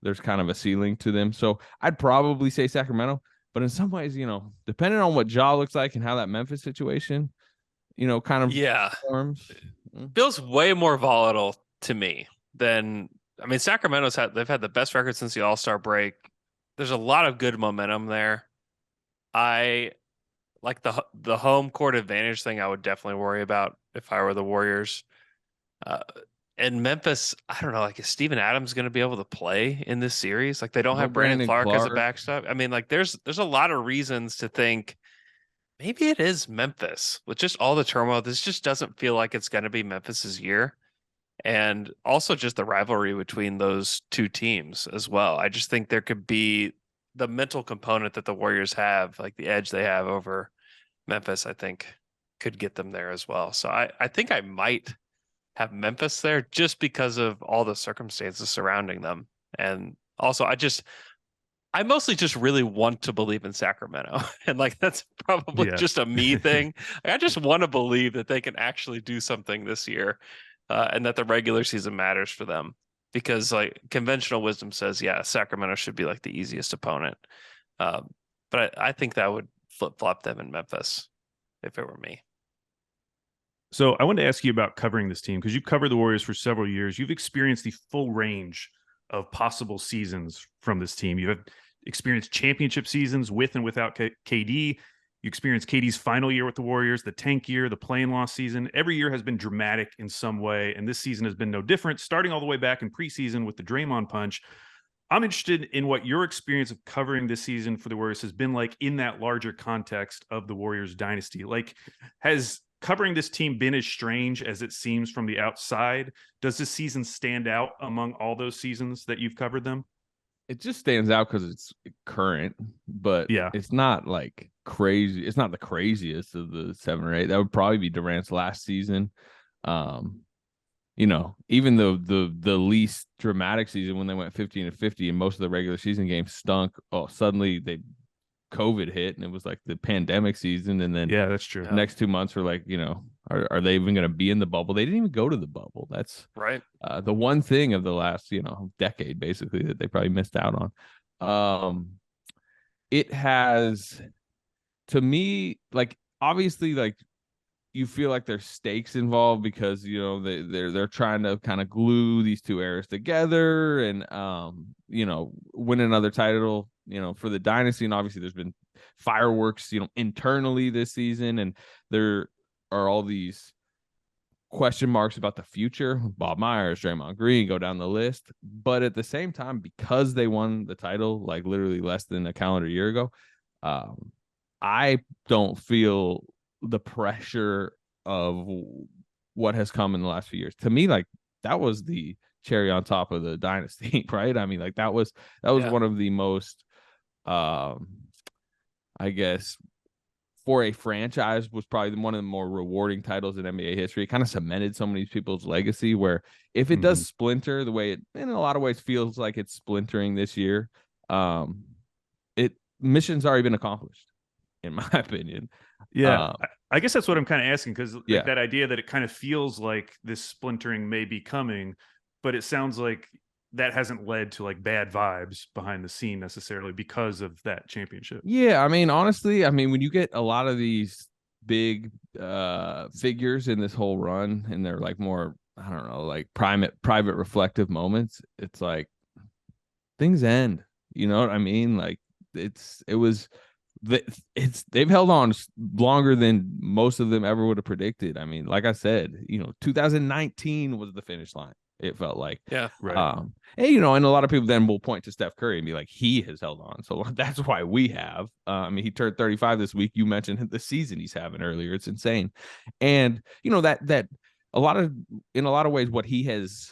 There's kind of a ceiling to them. So I'd probably say Sacramento, but in some ways, depending on what Ja looks like and how that Memphis situation, kind of forms. Feels way more volatile to me than, I mean, they've had the best record since the All-Star break. There's a lot of good momentum there. I like the home court advantage thing. I would definitely worry about if I were the Warriors. And Memphis, I don't know, like, is Steven Adams going to be able to play in this series? Like, they don't have Brandon Clark as a backstop. I mean, like, there's a lot of reasons to think maybe it is Memphis with just all the turmoil. This just doesn't feel like it's going to be Memphis's year. And also just the rivalry between those two teams as well. I just think there could be the mental component that the Warriors have, like the edge they have over Memphis, I think could get them there as well. So I think I might have Memphis there just because of all the circumstances surrounding them. And also I mostly just really want to believe in Sacramento. And like, that's probably just a me thing. I just want to believe that they can actually do something this year, and that the regular season matters for them, because like conventional wisdom says, Sacramento should be like the easiest opponent. But I think that would flip-flop them in Memphis if it were me. So I wanted to ask you about covering this team, because you've covered the Warriors for several years. You've experienced the full range of possible seasons from this team. You have experienced championship seasons with and without KD. You experienced KD's final year with the Warriors, the tank year, the play-in loss season. Every year has been dramatic in some way, and this season has been no different, starting all the way back in preseason with the Draymond punch. I'm interested in what your experience of covering this season for the Warriors has been like in that larger context of the Warriors dynasty. Like, has covering this team been as strange as it seems from the outside? Does this season stand out among all those seasons that you've covered them? It just stands out because it's current, but it's not like crazy. It's not the craziest of the 7 or 8. That would probably be Durant's last season. Even though the least dramatic season when they went 15-50 and most of the regular season games stunk, suddenly COVID hit and it was like the pandemic season. And then that's true. The next 2 months were like, are they even going to be in the bubble? They didn't even go to the bubble. That's right. The one thing of the last, decade basically that they probably missed out on. It has, to me, like, obviously, like, you feel like there's stakes involved because, they're trying to kind of glue these two eras together and, win another title, for the dynasty. And obviously there's been fireworks, internally this season. And there are all these question marks about the future. Bob Myers, Draymond Green, go down the list. But at the same time, because they won the title, like literally less than a calendar year ago, I don't feel the pressure of what has come in the last few years. To me, like, that was the cherry on top of the dynasty, right? I mean, like that was one of the most, I guess, for a franchise, was probably one of the more rewarding titles in NBA history. It kind of cemented so many people's legacy, where if it does splinter the way it in a lot of ways feels like it's splintering this year, mission's already been accomplished, in my opinion. Yeah, I guess that's what I'm kind of asking, because like that idea that it kind of feels like this splintering may be coming, but it sounds like that hasn't led to like bad vibes behind the scene necessarily because of that championship. Yeah, I mean, honestly, when you get a lot of these big figures in this whole run, and they're like more, I don't know, like private reflective moments, it's like things end. You know what I mean? Like they've held on longer than most of them ever would have predicted. I mean, like I said, 2019 was the finish line. It felt like, yeah, right. And and a lot of people then will point to Steph Curry and be like, he has held on, so that's why we have. He turned 35 this week. You mentioned the season he's having earlier; it's insane, and that in a lot of ways, what he has,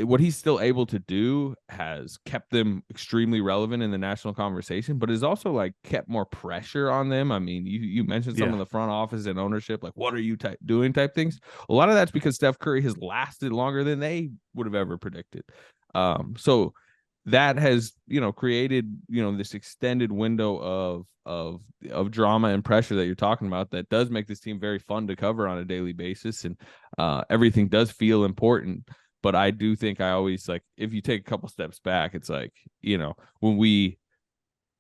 what he's still able to do has kept them extremely relevant in the national conversation, but has also like kept more pressure on them. I mean, you mentioned some of the front office and ownership, like, what are you doing type things. A lot of that's because Steph Curry has lasted longer than they would have ever predicted. So that has, created, this extended window of drama and pressure that you're talking about that does make this team very fun to cover on a daily basis. And everything does feel important. But I do think I always, like, if you take a couple steps back, it's like, when we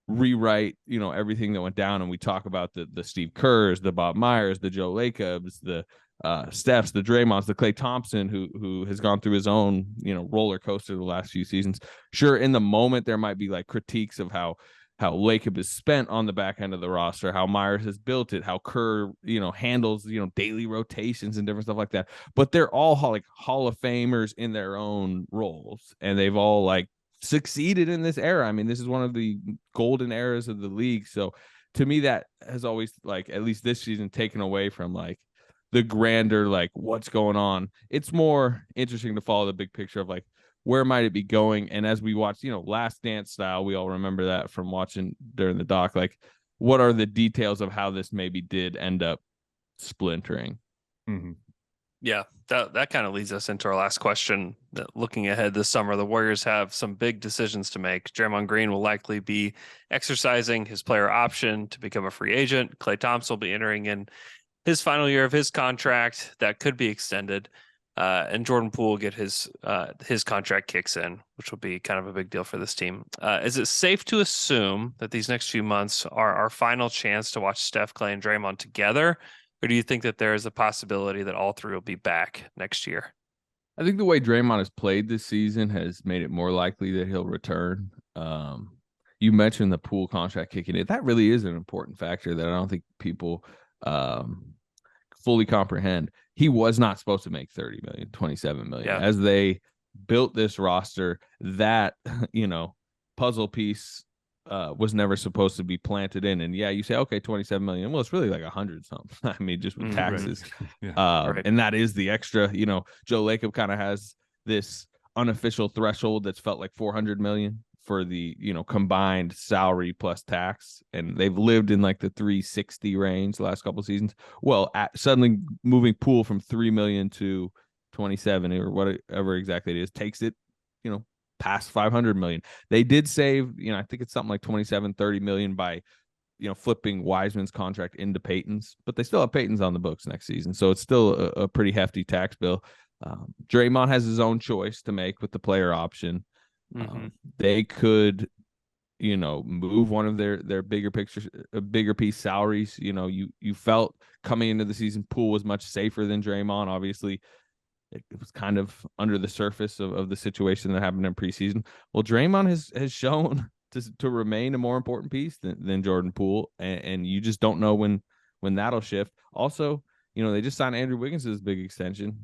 rewrite, everything that went down and we talk about the Steve Kerrs, the Bob Myers, the Joe Lacobs, the Stephs, the Draymonds, the Klay Thompson, who has gone through his own, roller coaster the last few seasons. Sure, in the moment, there might be like critiques of how Lacob is spent on the back end of the roster, how Myers has built it, how Kerr, handles, daily rotations and different stuff like that. But they're all like Hall of Famers in their own roles. And they've all like succeeded in this era. I mean, this is one of the golden eras of the league. So to me, that has always, like, at least this season, taken away from like the grander, like, what's going on. It's more interesting to follow the big picture of like, where might it be going? And as we watch, Last Dance style, we all remember that from watching during the doc, like, what are the details of how this maybe did end up splintering? Mm-hmm. Yeah, that kind of leads us into our last question. Looking ahead this summer, the Warriors have some big decisions to make. Draymond Green will likely be exercising his player option to become a free agent. Klay Thompson will be entering in his final year of his contract that could be extended. And Jordan Poole will get his contract kicks in, which will be kind of a big deal for this team. Is it safe to assume that these next few months are our final chance to watch Steph, Klay, and Draymond together? Or do you think that there is a possibility that all three will be back next year? I think the way Draymond has played this season has made it more likely that he'll return. You mentioned the Poole contract kicking in. That really is an important factor that I don't think people fully comprehend. He was not supposed to make 30 million, 27 million. As they built this roster, that, puzzle piece was never supposed to be planted in. And you say, okay, 27 million. Well, it's really like 100 something. I mean, just with taxes. Right. Right. And that is the extra, Joe Lacob kind of has this unofficial threshold that's felt like 400 million for the, combined salary plus tax. And they've lived in like the 360 range the last couple of seasons. Well, suddenly moving Poole from 3 million to 27 or whatever exactly it is takes it, past 500 million. They did save, I think it's something like 27-30 million by, flipping Wiseman's contract into Peyton's, but they still have Peyton's on the books next season. So it's still a pretty hefty tax bill. Draymond has his own choice to make with the player option. They could, move one of their bigger piece salaries. You felt coming into the season, Poole was much safer than Draymond. Obviously, it was kind of under the surface of the situation that happened in preseason. Well, Draymond has shown to remain a more important piece than Jordan Poole, and you just don't know when that'll shift. Also, they just signed Andrew Wiggins' big extension.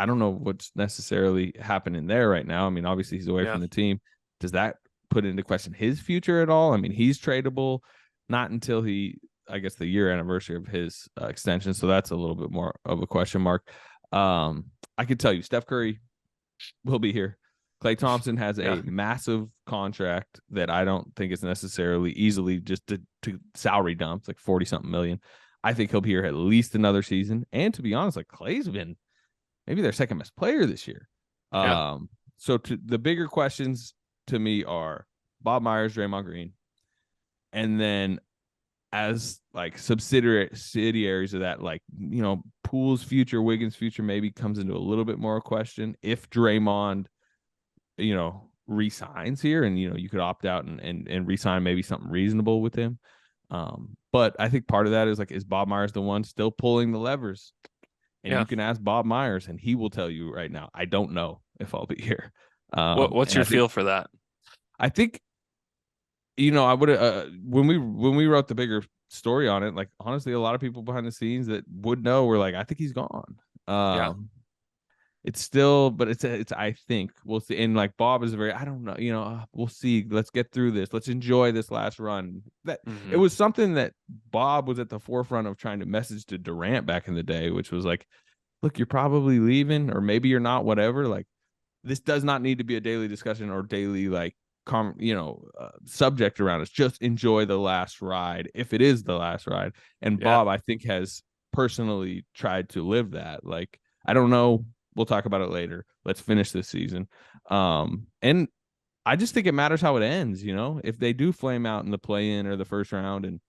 I don't know what's necessarily happening there right now. I mean, obviously he's away from the team. Does that put into question his future at all? I mean, he's tradable, not until the year anniversary of his extension. So that's a little bit more of a question mark. I could tell you, Steph Curry will be here. Klay Thompson has a Yeah. massive contract that I don't think is necessarily easily just to salary dump, like 40-something million. I think he'll be here at least another season. And to be honest, like Klay's been maybe their second best player this year. Yeah. So the bigger questions to me are Bob Myers, Draymond Green, and then as like subsidiaries of that, like, you know, Poole's future, Wiggins' future maybe comes into a little bit more question. If Draymond, you know, resigns here, and you know, you could opt out and resign maybe something reasonable with him. But I think part of that is like, is Bob Myers the one still pulling the levers? And Yeah. you can ask Bob Myers, and he will tell you right now, I don't know if I'll be here. What's your feel for that? I think, you know, I would have when we wrote the bigger story on it, like honestly, a lot of people behind the scenes that would know were like, I think he's gone. Yeah. It's still, but it's I think we'll see. And like Bob is very, I don't know, you know, we'll see. Let's get through this. Let's enjoy this last run. That Mhm. It was something that Bob was at the forefront of trying to message to Durant back in the day, which was like, look, you're probably leaving, or maybe you're not, whatever. Like, this does not need to be a daily discussion or daily like subject around us. Just enjoy the last ride, if it is the last ride. And Yeah. Bob, I think, has personally tried to live that. Like, I don't know, we'll talk about it later. Let's finish this season. And I just think it matters how it ends. You know, if they do flame out in the play-in or the first round, and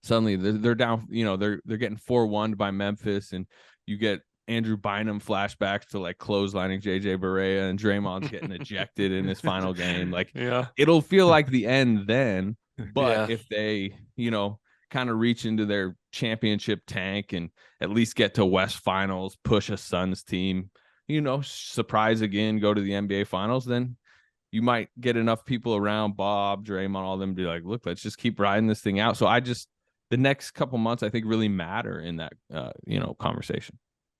suddenly they're down, you know, they're getting 4-1 by Memphis, and you get Andrew Bynum flashbacks to like clotheslining JJ Barea, and Draymond's getting ejected in his final game. Like, Yeah. it'll feel like the end then. But Yeah. if they, you know, kind of reach into their championship tank and at least get to West Finals, push a Suns team, you know, surprise again, go to the NBA Finals, then you might get enough people around Bob, Draymond, all of them to be like, look, let's just keep riding this thing out. So the next couple months, I think, really matter in that, you know, conversation.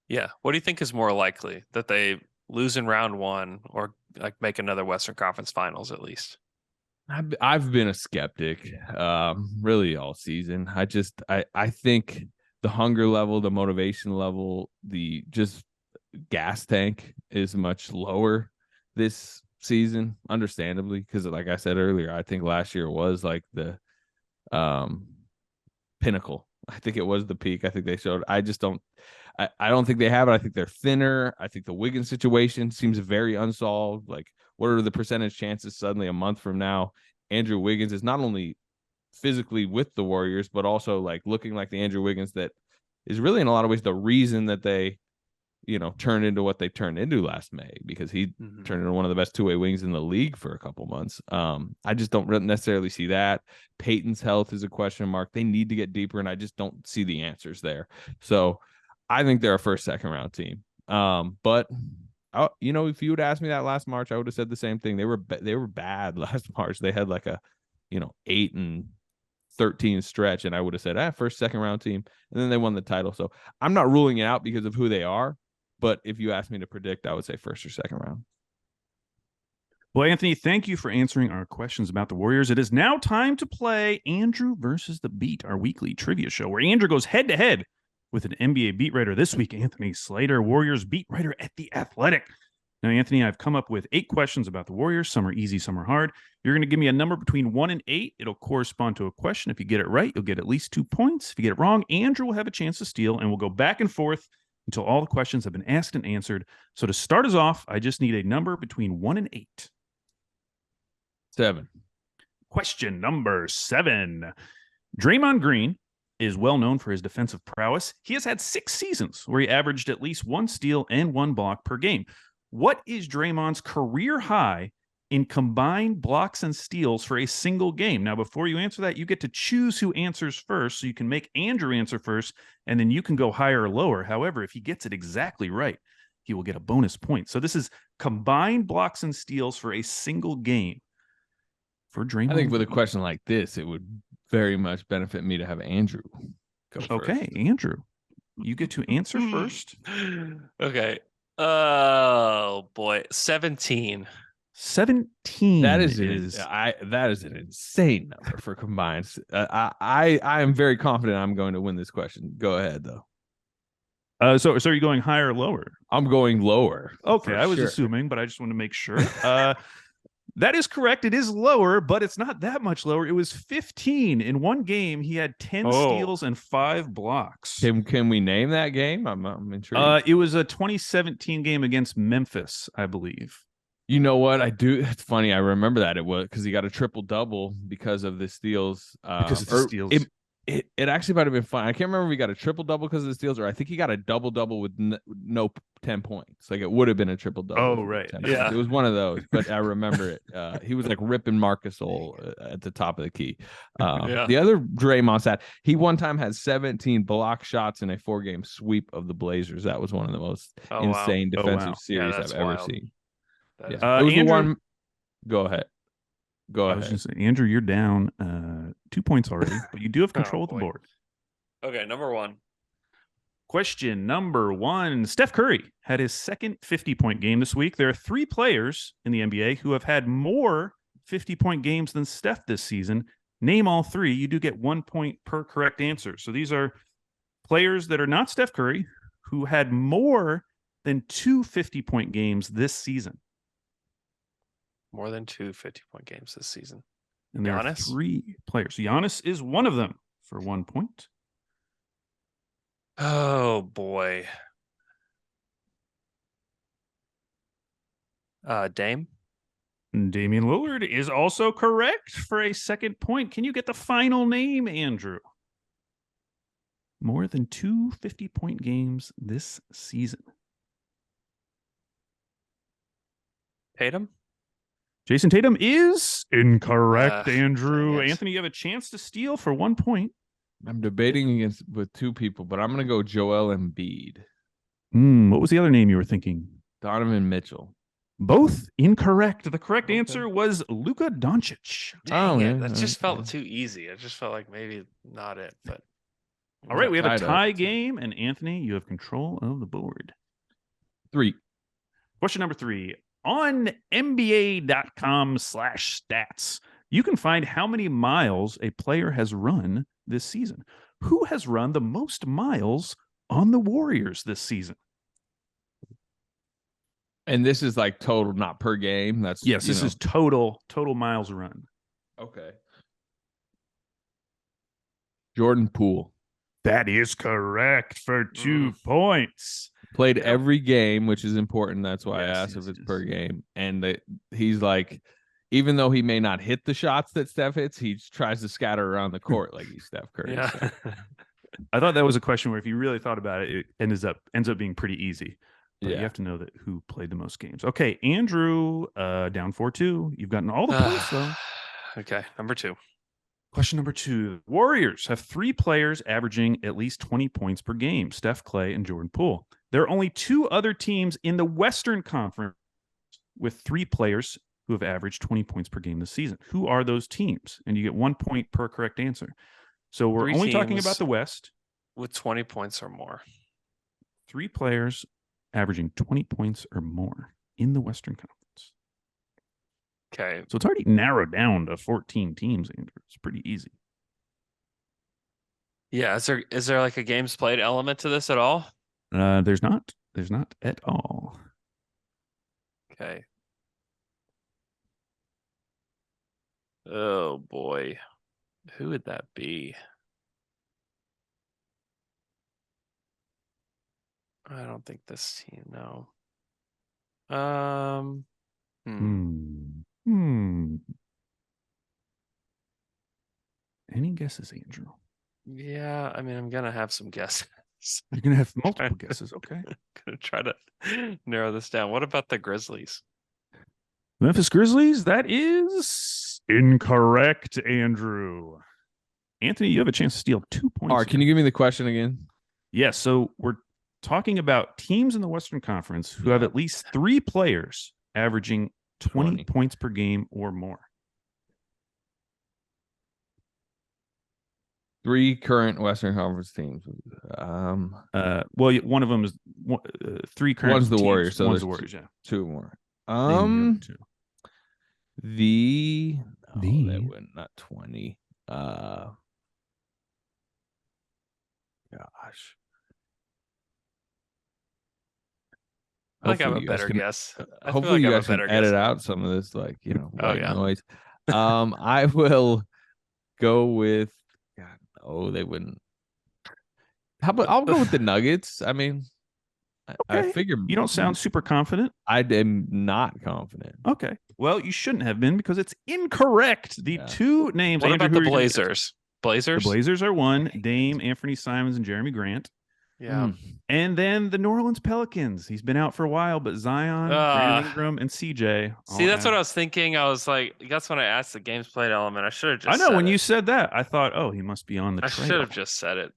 Yeah. What do you think is more likely, that they lose in round one, or like make another Western Conference Finals at least? I've been a skeptic, really all season. I think the hunger level, the motivation level, the just gas tank is much lower this season, understandably, because like I said earlier, I think last year was like the pinnacle. I think it was the peak. I think they showed. I don't think they have it. I think they're thinner. I think the Wiggins situation seems very unsolved. Like, what are the percentage chances suddenly a month from now Andrew Wiggins is not only physically with the Warriors, but also like looking like the Andrew Wiggins that is really in a lot of ways the reason that they, you know, turned into what they turned into last May, because he turned into one of the best two-way wings in the league for a couple months. I just don't necessarily see that. Peyton's health is a question mark. They need to get deeper, and I just don't see the answers there. So I think they're a first, second round team. But you know, if you would ask me that last March, I would have said the same thing. They were bad last March. They had like a, you know, 8-13 stretch, and I would have said, first, second round team, and then they won the title. So I'm not ruling it out because of who they are. But if you ask me to predict, I would say first or second round. Well, Anthony, thank you for answering our questions about the Warriors. It is now time to play Andrew versus the Beat, our weekly trivia show, where Andrew goes head-to-head with an NBA beat writer. This week, Anthony Slater, Warriors beat writer at The Athletic. Now, Anthony, I've come up with 8 questions about the Warriors. Some are easy, some are hard. You're going to give me a number between 1 and 8. It'll correspond to a question. If you get it right, you'll get at least 2 points. If you get it wrong, Andrew will have a chance to steal, and we'll go back and forth until all the questions have been asked and answered. So to start us off, I just need a number between 1 and 8. 7. Question number 7. Draymond Green is well known for his defensive prowess. He has had 6 seasons where he averaged at least 1 steal and 1 block per game. What is Draymond's career high in combined blocks and steals for a single game? Now, before you answer that, you get to choose who answers first, so you can make Andrew answer first, and then you can go higher or lower. However, if he gets it exactly right, he will get a bonus point. So this is combined blocks and steals for a single game for Draymond. I think with a question like this, it would very much benefit me to have Andrew go first. Okay, Andrew, you get to answer first. Okay. Oh boy, 17. 17. That is an insane number for combined. I am very confident I'm going to win this question. Go ahead though. So are you going higher or lower? I'm going lower. Okay, I was sure. assuming, but I just want to make sure. That is correct. It is lower, but it's not that much lower. It was 15 in one game. He had 10 steals and 5 blocks. Can we name that game? I'm intrigued. It was a 2017 game against Memphis, I believe. You know what? I do. It's funny. I remember that it was because he got a triple double because of the steals. Because of the steals. It actually might have been fun. I can't remember if he got a triple double because of the steals, or I think he got a double double with no 10 points. Like it would have been a triple double. Oh, right. Yeah, points. It was one of those, but I remember it. He was like ripping Marcus at the top of the key. The other Draymond stat, he one time had 17 block shots in a 4-game sweep of the Blazers. That was one of the most insane defensive series I've ever seen. It was Andrew, the one. Go ahead. I was just saying, Andrew, you're down 2 points already, but you do have control of the board. Okay, number 1. Question number 1. Steph Curry had his second 50-point game this week. There are 3 players in the NBA who have had more 50-point games than Steph this season. Name all 3. You do get 1 point per correct answer. So these are players that are not Steph Curry who had more than 2 50-point games this season. More than 2 50-point games this season. And there are 3 players. Giannis is one of them for 1 point. Oh, boy. Dame? Damian Lillard is also correct for a second point. Can you get the final name, Andrew? More than 2 50-point games this season. Tatum? Jason Tatum is incorrect, Andrew. Yes. Anthony, you have a chance to steal for 1 point. I'm debating with 2 people, but I'm going to go Joel Embiid. What was the other name you were thinking? Donovan Mitchell. Both incorrect. The correct answer was Luka Doncic. Dang it. That just felt too easy. I just felt like maybe not it. But all right, we have a tie game, and Anthony, you have control of the board. 3. Question number 3. On NBA.com/stats, you can find how many miles a player has run this season. Who has run the most miles on the Warriors this season? And this is like total, not per game. That's this is total miles run. Okay. Jordan Poole. That is correct for 2 points. Played every game, which is important. That's why I asked if it's per game. And he's like, even though he may not hit the shots that Steph hits, he tries to scatter around the court like he's Steph Curry. Yeah. So. I thought that was a question where if you really thought about it, it ends up being pretty easy. But you have to know that who played the most games. Okay, Andrew, down 4-2. You've gotten all the points, though. Okay, number 2. Question number 2. Warriors have 3 players averaging at least 20 points per game, Steph, Clay, and Jordan Poole. There are only 2 other teams in the Western Conference with 3 players who have averaged 20 points per game this season. Who are those teams? And you get 1 point per correct answer. So we're only talking about the West. With 20 points or more. 3 players averaging 20 points or more in the Western Conference. Okay. So it's already narrowed down to 14 teams, Andrew. It's pretty easy. Yeah. Is there like a games played element to this at all? There's not. There's not at all. Okay. Oh boy. Who would that be? I don't think this team, no. Any guesses, Andrew? Yeah, I mean, I'm gonna have some guesses. You're gonna have multiple guesses, okay? Gonna try to narrow this down. What about the Grizzlies? Memphis Grizzlies? That is incorrect, Andrew. Anthony, you have a chance to steal 2 points. All right, can you give me the question again? Yes, so we're talking about teams in the Western Conference who have at least 3 players averaging 20 points per game or more. 3 current Western Conference teams. Well, one of them is 3 current. One's the teams. Warriors. So one's the Warriors. Yeah, 2 more. They wouldn't, not 20. Gosh. I have a Hopefully you guys better can- guess. I feel Hopefully like I you have guys a can better edit guess. out some of this, like, white yeah. noise. I will go with. God, no, they wouldn't. How about I'll go with the Nuggets? I mean, I Okay. figure You don't sound super confident. I am not confident. Okay. Well, you shouldn't have been because it's incorrect. The Yeah. two names. What Andrew, about who the are you gonna guess? Blazers? The Blazers? Blazers are one. Dame, Anthony Simons, and Jeremy Grant. Yeah. And then the New Orleans Pelicans. He's been out for a while, but Zion, Brandon Ingram, and CJ. See, that's what I was thinking. I was like, that's when I asked the games played element. I should have just I know said when it. you said that, I thought, oh, he must be on the I trail. should have just said it.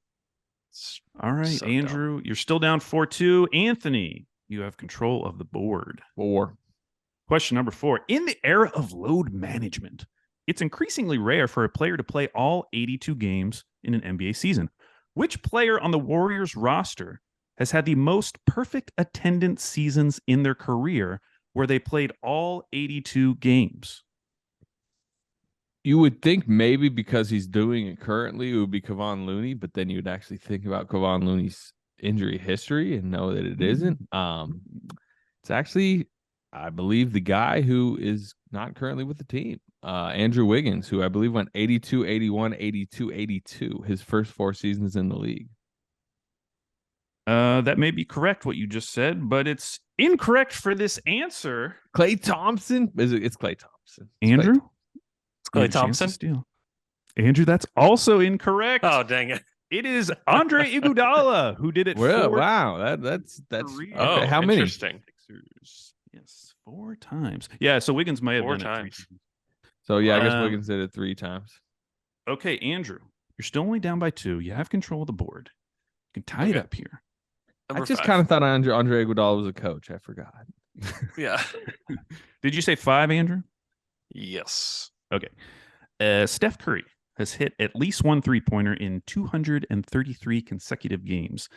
All right, So Andrew, you're still down 4-2. Anthony, you have control of the board. 4. Question number 4. In the era of load management, it's increasingly rare for a player to play all 82 games in an NBA season. Which player on the Warriors roster has had the most perfect attendance seasons in their career where they played all 82 games? You would think maybe because he's doing it currently, it would be Kevon Looney, but then you'd actually think about Kevon Looney's injury history and know that it isn't. It's actually, I believe, the guy who is not currently with the team, Andrew Wiggins, who I believe went 82, 81, 82, 82, his first 4 seasons in the league. That may be correct, what you just said, but it's incorrect for this answer. Klay Thompson? It's Klay Thompson. Andrew? Klay Thompson? Steal. Andrew, that's also incorrect. Oh, dang it. It is Andre Iguodala who did it. Well, 4 wow, that's career- okay. How many? Interesting. Sixers. Yes, 4 times. Yeah, so Wiggins may have 4 done it 3 times. times. So yeah, I guess Wiggins did it 3 times. Okay, Andrew, you're still only down by 2. You have control of the board. You can tie it Okay. up here. Number I just 5. kind of thought Andre Iguodala was a coach. I forgot. Yeah. Did you say 5, Andrew? Yes. Okay. Steph Curry has hit at least one 3-pointer in 233 consecutive games.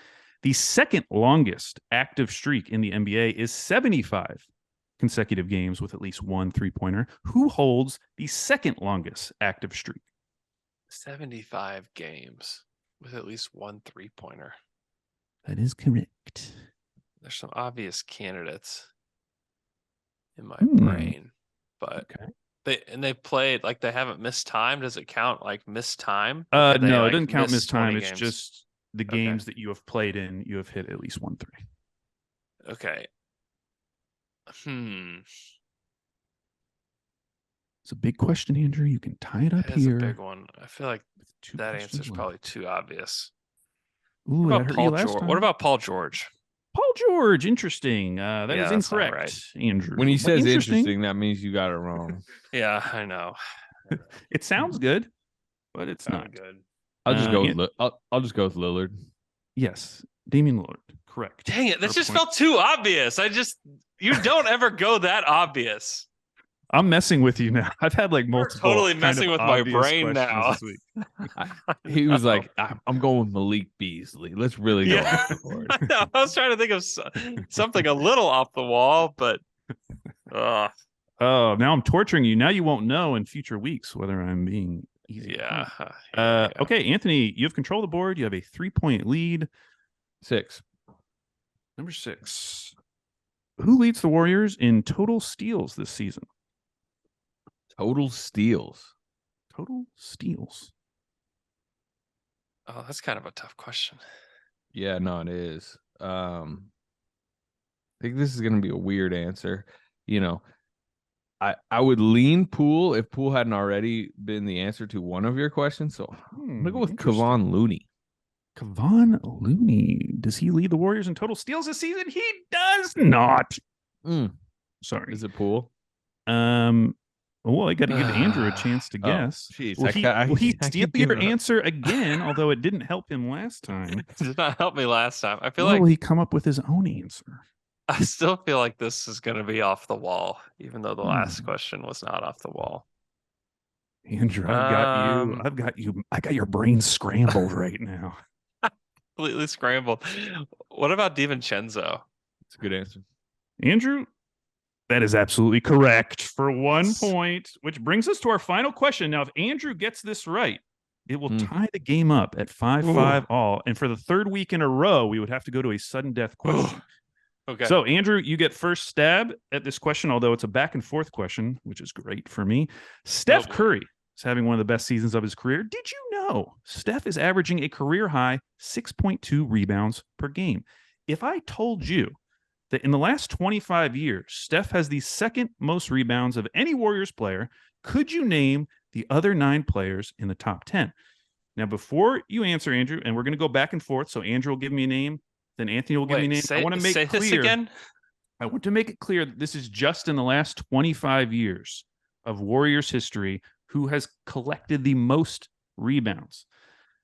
The second longest active streak in the NBA is 75 consecutive games with at least one 3-pointer. Who holds the second longest active streak? 75 games with at least one 3-pointer. That is correct. There's some obvious candidates in my Hmm. brain, but Okay. they played like they haven't missed time. Does it count like missed time? No, Did they, it like, doesn't count miss missed time. 20 It's games? just the Okay. games that you have played in, you have hit at least one 3. Okay. It's a big question, Andrew. You can tie it up That is a here. big one. I feel like with 2 that questions answer's left. probably too obvious. Ooh, What that about hurt you Paul last George? time. What about Paul George? Paul George? Interesting. That Yeah, is that's not incorrect, Andrew. When he But says interesting, that means you got it wrong. Yeah, I know. it sounds good, but it's Sound not. good. I'll just go yeah. with I'll just go with Lillard. Yes, Damian Lillard. Correct. Dang it. That Fair just point. felt too obvious. You don't ever go that obvious. I'm messing with you now. I've had like multiple. totally kind messing of with my obvious brain questions now. this week. He was like, I'm going with Malik Beasley. Let's really go Yeah. off the board. I know. I was trying to think of something a little off the wall, but Oh, now I'm torturing you. Now you won't know in future weeks whether I'm being easy. yeah. Okay, Anthony, you have control of the board. You have a 3-point lead. 6. Number 6. Who leads the Warriors in total steals this season? Total steals. Total steals. Oh, that's kind of a tough question. Yeah, no, it is. I think this is going to be a weird answer. I would lean Poole if Poole hadn't already been the answer to one of your questions. So I'm going to go with Interesting. Kevon Looney. Kevon Looney. Does he lead the Warriors in total steals this season? He does not. Sorry. Is it Poole? Well, I got to give Andrew a chance to guess. Jeez, Will he I steal keep your giving up. answer again, although it didn't help him last time? It did not help me last time. I feel Or like will he come up with his own answer? I still feel like this is going to be off the wall, even though the last question was not off the wall. Andrew, I've got you. I got your brain scrambled right now. Completely scrambled. What about DiVincenzo? It's a good answer. Andrew, that is absolutely correct for 1 point, which brings us to our final question. Now, if Andrew gets this right, it will tie the game up at 5-5 all. And for the third week in a row, we would have to go to a sudden death question. Okay. So, Andrew, you get first stab at this question, although it's a back and forth question, which is great for me. Steph Curry is having one of the best seasons of his career. Did you know Steph is averaging a career high 6.2 rebounds per game? If I told you that in the last 25 years, Steph has the second most rebounds of any Warriors player, could you name the other 9 players in the top 10? Now, before you answer, Andrew, and we're going to go back and forth, so Andrew will give me a name, then Anthony will give me a name. I want to make say clear. This again? I want to make it clear that this is just in the last 25 years of Warriors history who has collected the most rebounds.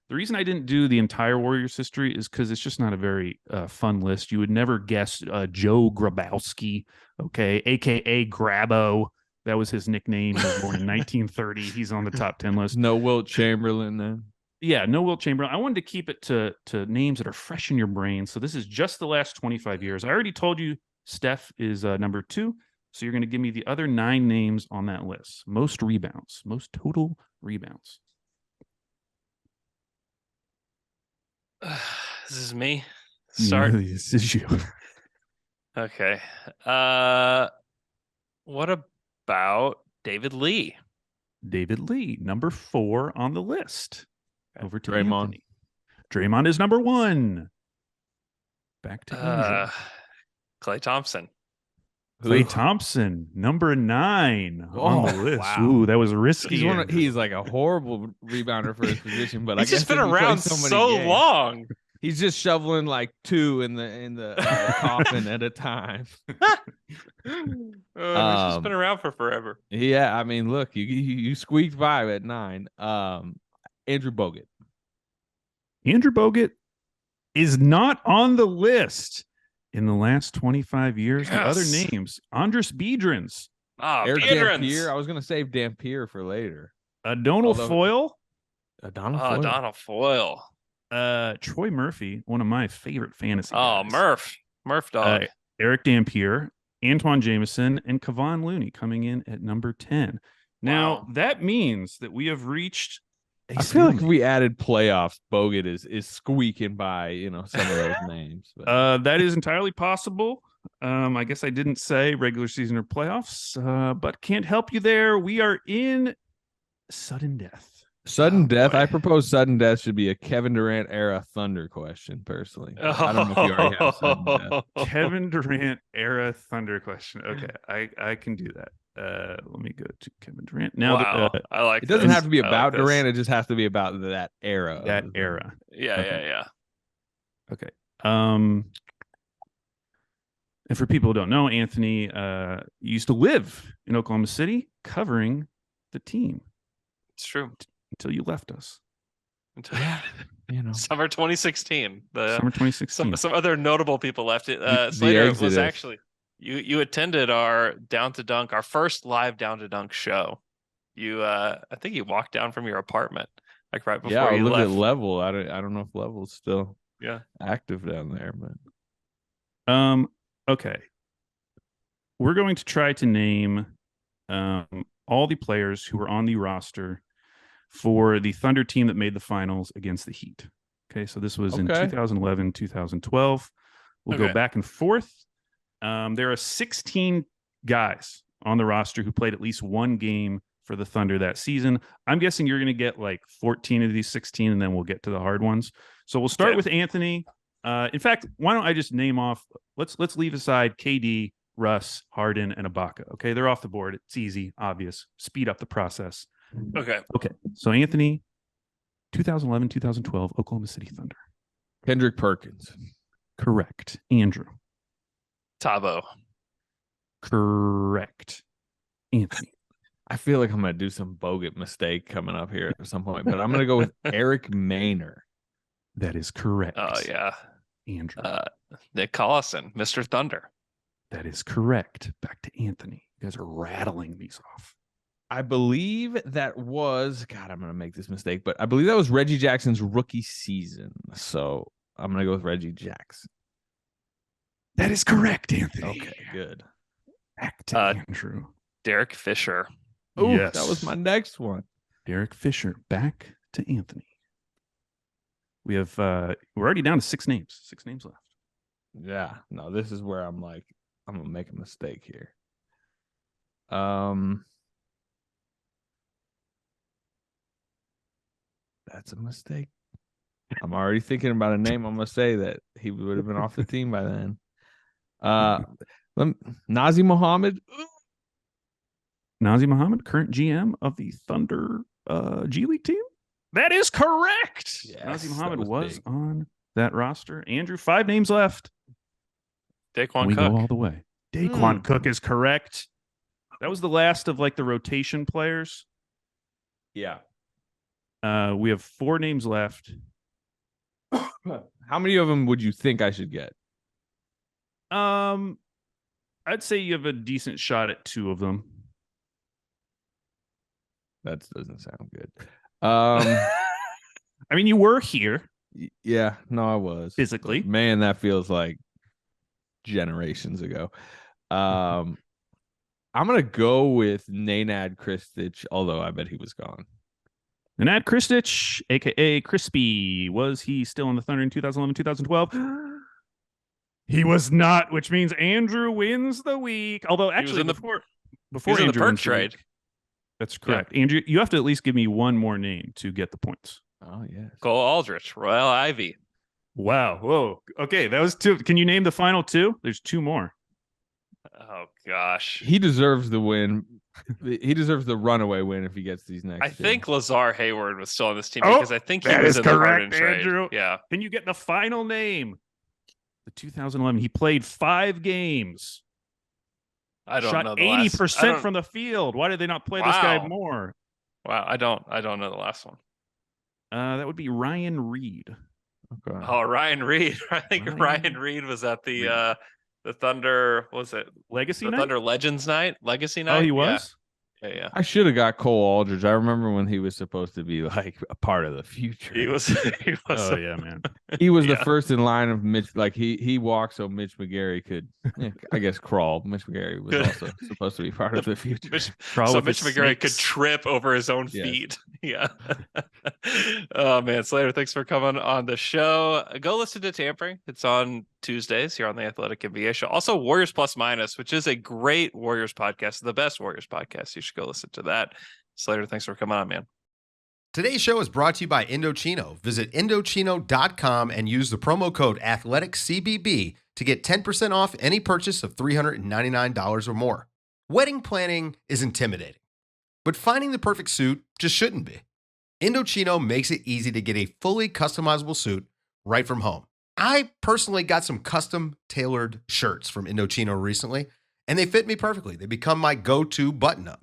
The reason I didn't do the entire Warriors history is because it's just not a very fun list. You would never guess Joe Grabowski, okay, a.k.a. Grabo. That was his nickname. He was born in 1930. He's on the top 10 list. No Wilt Chamberlain then. Yeah, no Wilt Chamberlain. I wanted to keep it to names that are fresh in your brain. So this is just the last 25 years. I already told you Steph is number 2. So you're going to give me the other 9 names on that list. Most rebounds, most total rebounds. This is me. Start. No, this is you. Okay. What about David Lee? David Lee, number 4 on the list. Over to Draymond. Anthony. Draymond is number 1. Back to Andrew. Klay Thompson. Klay Thompson, number 9 on the list. Wow. Ooh, that was risky. He's like a horrible rebounder for his position, but He's I guess just been if you play around so many so games, long. He's just shoveling like 2 in the coffin at a time. He's just been around for forever. Yeah, I mean, look, you squeaked by at 9. Andrew Bogut. Andrew Bogut is not on the list in the last 25 years. Yes. The other names, Andres Biedrins, Eric Biedrins. Dampier. I was going to save Dampier for later. O'Donnell Foyle, Donald Foyle. Troy Murphy, one of my favorite fantasy Oh, guys. Murph dog. Eric Dampier, Antoine Jameson, and Kevon Looney coming in at number 10. Now, that means that we have reached I feel like if we added playoffs, Bogut is squeaking by, some of those names. But. That is entirely possible. I guess I didn't say regular season or playoffs, but can't help you there. We are in sudden death. Sudden death. Boy. I propose sudden death should be a Kevin Durant era Thunder question, personally. I don't know if you already have sudden death. Kevin Durant era Thunder question. Okay, I can do that. Let me go to Kevin Durant. Now, I like it. Doesn't have to be about like Durant. It just has to be about that era. That era. Yeah. Okay. And for people who don't know, Anthony used to live in Oklahoma City, covering the team. It's true. Until you left us. Summer 2016. Summer 2016. Some other notable people left it. Slater was actually. You attended our Down to Dunk, our first live Down to Dunk show. I think you walked down from your apartment like right before you left. Yeah, I lived at Level. I don't know if Level's still active down there, but okay. We're going to try to name all the players who were on the roster for the Thunder team that made the finals against the Heat. Okay, so this was in 2011, 2012. We'll go back and forth. There are 16 guys on the roster who played at least one game for the Thunder that season. I'm guessing you're going to get like 14 of these 16, and then we'll get to the hard ones. So we'll start with Anthony. In fact, why don't I just name off? Let's leave aside KD, Russ, Harden, and Ibaka. Okay, they're off the board. It's easy, obvious. Speed up the process. Okay. So Anthony, 2011, 2012, Oklahoma City Thunder. Kendrick Perkins. Correct. Andrew. Tabo. Correct. Anthony. I feel like I'm going to do some Bogut mistake coming up here at some point, but I'm going to go with Eric Maynor. That is correct. Oh, yeah. Andrew. Nick Collison, Mr. Thunder. That is correct. Back to Anthony. You guys are rattling these off. I believe that was, God, I'm going to make this mistake, but I believe that was Reggie Jackson's rookie season. So I'm going to go with Reggie Jackson. That is correct, Anthony. Okay, good. Back to Andrew. Derek Fisher. Oh, yes. That was my next one. Derek Fisher. Back to Anthony. We have we're already down to 6 names. 6 names left. Yeah, no, this is where I'm like, I'm gonna make a mistake here. That's a mistake. I'm already thinking about a name. I'm gonna say that he would have been off the team by then. Nazi Muhammad. Nazi Muhammad, current GM of the Thunder G League team. That is correct. Yes, Nazi Muhammad that was big. on that roster. Andrew, 5 names left. Daquan We Cook. go all the way. Daquan Cook is correct. That was the last of like the rotation players. Yeah. We have 4 names left. How many of them would you think I should get? I'd say you have a decent shot at 2 of them. That doesn't sound good. I mean, you were here. Yeah, no, I was physically. Man, that feels like generations ago. I'm gonna go with Nenad Kristic, although I bet he was gone. Nenad Kristic, aka Crispy, was he still in the Thunder in 2011, 2012? He was not, which means Andrew wins the week. Although actually, before Andrew Andrew wins trade. That's correct. Yeah. Andrew, you have to at least give me one more name to get the points. Oh, yes. Cole Aldrich, Royal Ivy. Wow. Whoa. Okay, that was 2. Can you name the final 2? There's 2 more. Oh, gosh. He deserves the win. He deserves the runaway win if he gets these next. I think Lazar Hayward was still on this team Oh, because I think he was in the Harden trade. Yeah. Can you get the final name? The 2011. He played 5 games. I don't Shot know. 80% from the field. Why did they not play this guy more? Wow, I don't know the last one. That would be Ryan Reed. Okay. Oh, Ryan Reed. I think Ryan Reed was at the Thunder. What was it Legacy the night? Thunder Legends night? Legacy night? Oh, he was? Yeah. I should have got Cole Aldridge. I remember when he was supposed to be like a part of the future. He was. Oh yeah, man. He was the first in line of Mitch. Like he walked so Mitch McGarry could, I guess, crawl. Mitch McGarry was also supposed to be part of the future. Mitch McGarry could trip over his own feet. Yeah. Oh man, Slater, thanks for coming on the show. Go listen to Tampering. It's on Tuesdays here on the Athletic NBA show. Also, Warriors Plus Minus, which is a great Warriors podcast, the best Warriors podcast. You should go listen to that. Slater, thanks for coming on, man. Today's show is brought to you by Indochino. Visit Indochino.com and use the promo code AthleticCBB to get 10% off any purchase of $399 or more. Wedding planning is intimidating, but finding the perfect suit just shouldn't be. Indochino makes it easy to get a fully customizable suit right from home. I personally got some custom tailored shirts from Indochino recently, and they fit me perfectly. They become my go-to button-up.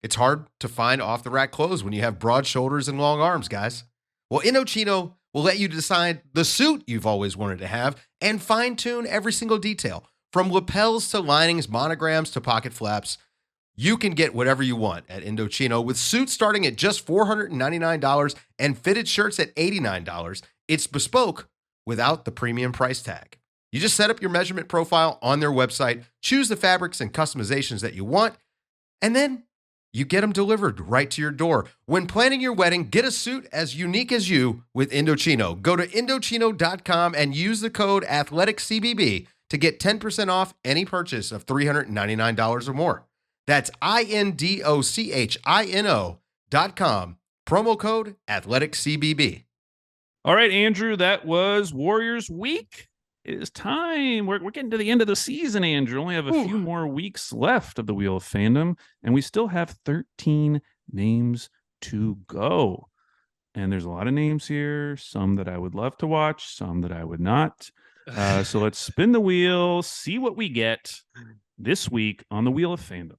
It's hard to find off-the-rack clothes when you have broad shoulders and long arms, guys. Well, Indochino will let you decide the suit you've always wanted to have and fine-tune every single detail. From lapels to linings, monograms to pocket flaps, you can get whatever you want at Indochino with suits starting at just $499 and fitted shirts at $89. It's bespoke without the premium price tag. You just set up your measurement profile on their website, choose the fabrics and customizations that you want, and then you get them delivered right to your door. When planning your wedding, get a suit as unique as you with Indochino. Go to Indochino.com and use the code AthleticCBB to get 10% off any purchase of $399 or more. That's Indochino.com. Promo code AthleticCBB. All right, Andrew, that was Warriors Week. It is time. We're getting to the end of the season, Andrew. Only have a few more weeks left of the Wheel of Fandom, and we still have 13 names to go. And there's a lot of names here, some that I would love to watch, some that I would not. So let's spin the wheel, see what we get this week on the Wheel of Fandom.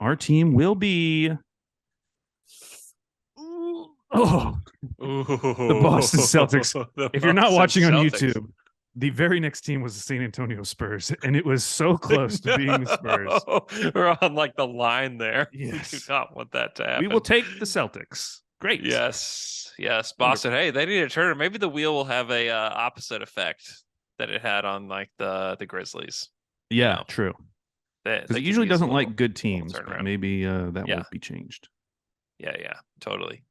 Our team will be... the Boston Celtics. If you're not watching on YouTube, the very next team was the San Antonio Spurs, and it was so close to being the Spurs. We're on like the line there. Yes. We do not want that to happen. We will take the Celtics. Great. Yes. Boston. Hey, they need a turner. Maybe the wheel will have a opposite effect that it had on like the Grizzlies. Yeah, true. Because it usually doesn't like good teams, but maybe that will be changed. Yeah, totally.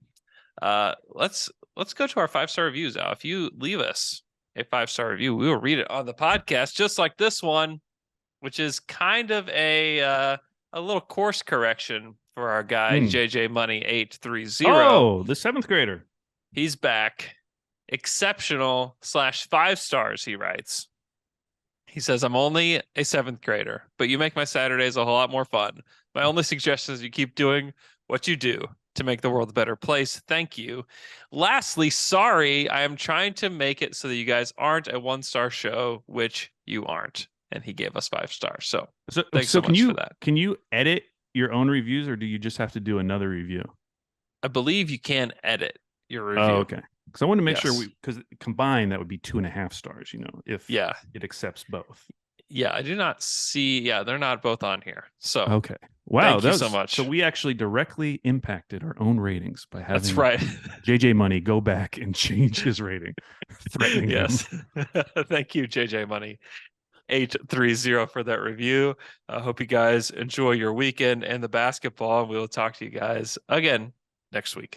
Let's go to our 5-star reviews, Al. If you leave us a 5-star review, we will read it on the podcast, just like this one, which is kind of a little course correction for our guy, JJ Money 830. Oh, the 7th grader. He's back. Exceptional /5 stars, he writes. He says, I'm only a 7th grader, but you make my Saturdays a whole lot more fun. My only suggestion is you keep doing what you do to make the world a better place. Thank you. Lastly, sorry, I am trying to make it so that you guys aren't a 1-star show, which you aren't. And he gave us 5 stars. So thanks so much for that. Can you edit your own reviews, or do you just have to do another review? I believe you can edit your review. Oh, okay. Because I want to make sure because combined that would be 2.5 stars, if it accepts both. Yeah, I do not see. Yeah, they're not both on here. So okay. Wow, thank you so much. So we actually directly impacted our own ratings by having That's right. JJ Money go back and change his rating. Threatening him. Thank you, JJ Money 830 for that review. I hope you guys enjoy your weekend and the basketball. We will talk to you guys again next week.